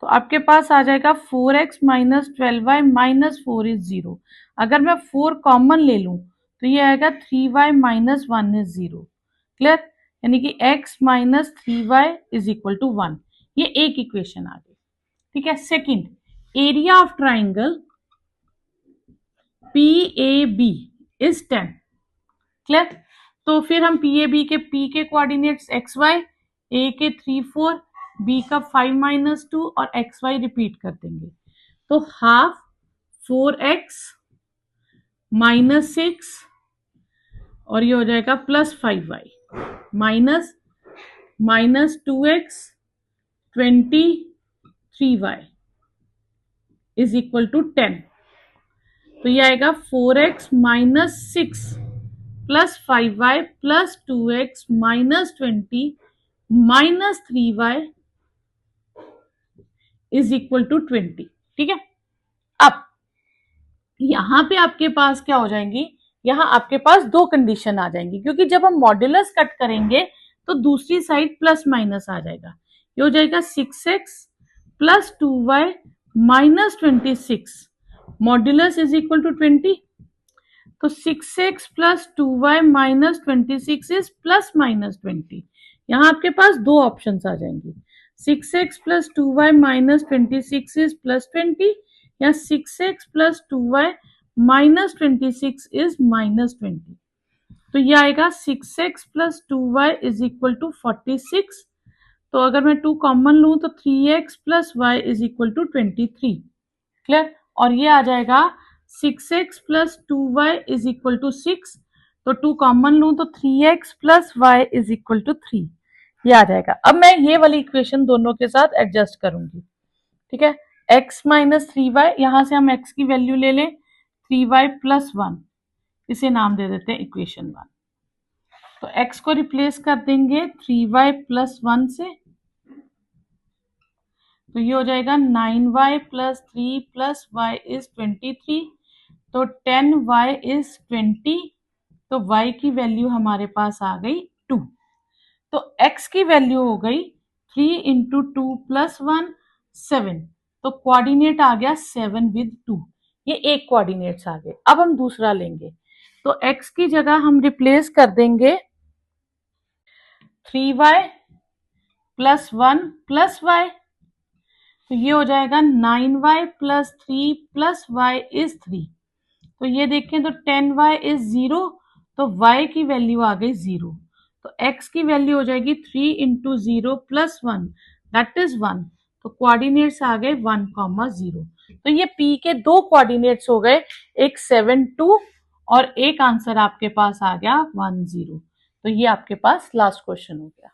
तो आपके पास आ जाएगा 4x -12y -4 इज 0। अगर मैं 4 कॉमन ले लूं तो ये आएगा 3y -1 इज 0। क्लियर। यानी कि x minus 3y is equal to 1। ये एक इक्वेशन आ गई। ठीक है। Second, area of triangle PAB is 10। Clear. तो फिर हम PAB के P के कोऑर्डिनेट्स XY, A के 3, 4, B का 5 -2 और XY रिपीट कर देंगे। तो हाफ 4x -6 और ये हो जाएगा +5y minus -2x 23y is equal to 10। तो ये आएगा 4x -6 plus 5y plus 2x -20 -3y is equal to 20। ठीक है। अब यहां पे आपके पास क्या हो जाएंगी, यहां आपके पास दो कंडीशन आ जाएंगी, क्योंकि जब हम मॉड्यूलस कट करेंगे तो दूसरी साइड प्लस माइनस आ जाएगा। ये हो जाएगा 6x plus 2y -26 modulus is equal to 20। तो 6x plus 2y -26 is plus -20। यहां आपके पास दो ऑप्शंस आ जाएंगी, 6x प्लस 2y -26 इज +20 या 6x प्लस 2y -26 इज -20। तो ये आएगा 6x plus 2y is equal to 46। तो अगर मैं 2 कॉमन लूं तो 3x plus y is equal to 23। Clear. और ये आ जाएगा 6x plus 2y is equal to 6। तो 2 कॉमन लूं तो 3x plus y is equal to 3। ये आ जाएगा। अब मैं ये वाली इक्वेशन दोनों के साथ एडजस्ट करूंगी। ठीक है। x माइनस 3y, यहां से हम x की वैल्यू ले लें 3y प्लस 1, इसे नाम दे देते हैं इक्वेशन 1। तो x को रिप्लेस कर देंगे 3y प्लस 1 से, तो ये हो जाएगा 9y plus 3 plus y is 23। तो 10y इज 20। तो y की वैल्यू हमारे पास आ गई 2। तो x की वैल्यू हो गई 3 इंटू 2 प्लस 1 7, तो कोऑर्डिनेट आ गया 7 विद 2, ये एक कोऑर्डिनेट्स आ गए। अब हम दूसरा लेंगे, तो x की जगह हम रिप्लेस कर देंगे 3y प्लस 1 प्लस y, तो ये हो जाएगा 9y plus 3 plus y is 3। तो ये देखें तो 10y इज 0, तो y की वैल्यू आ गई 0, तो x की वैल्यू हो जाएगी 3 इंटू 0 प्लस 1 दैट इज 1, तो कोऑर्डिनेट्स आ गए 1,0। तो ये p के दो कोऑर्डिनेट्स हो गए, एक 7 2 और एक आंसर आपके पास आ गया 1 0। तो ये आपके पास लास्ट क्वेश्चन हो गया।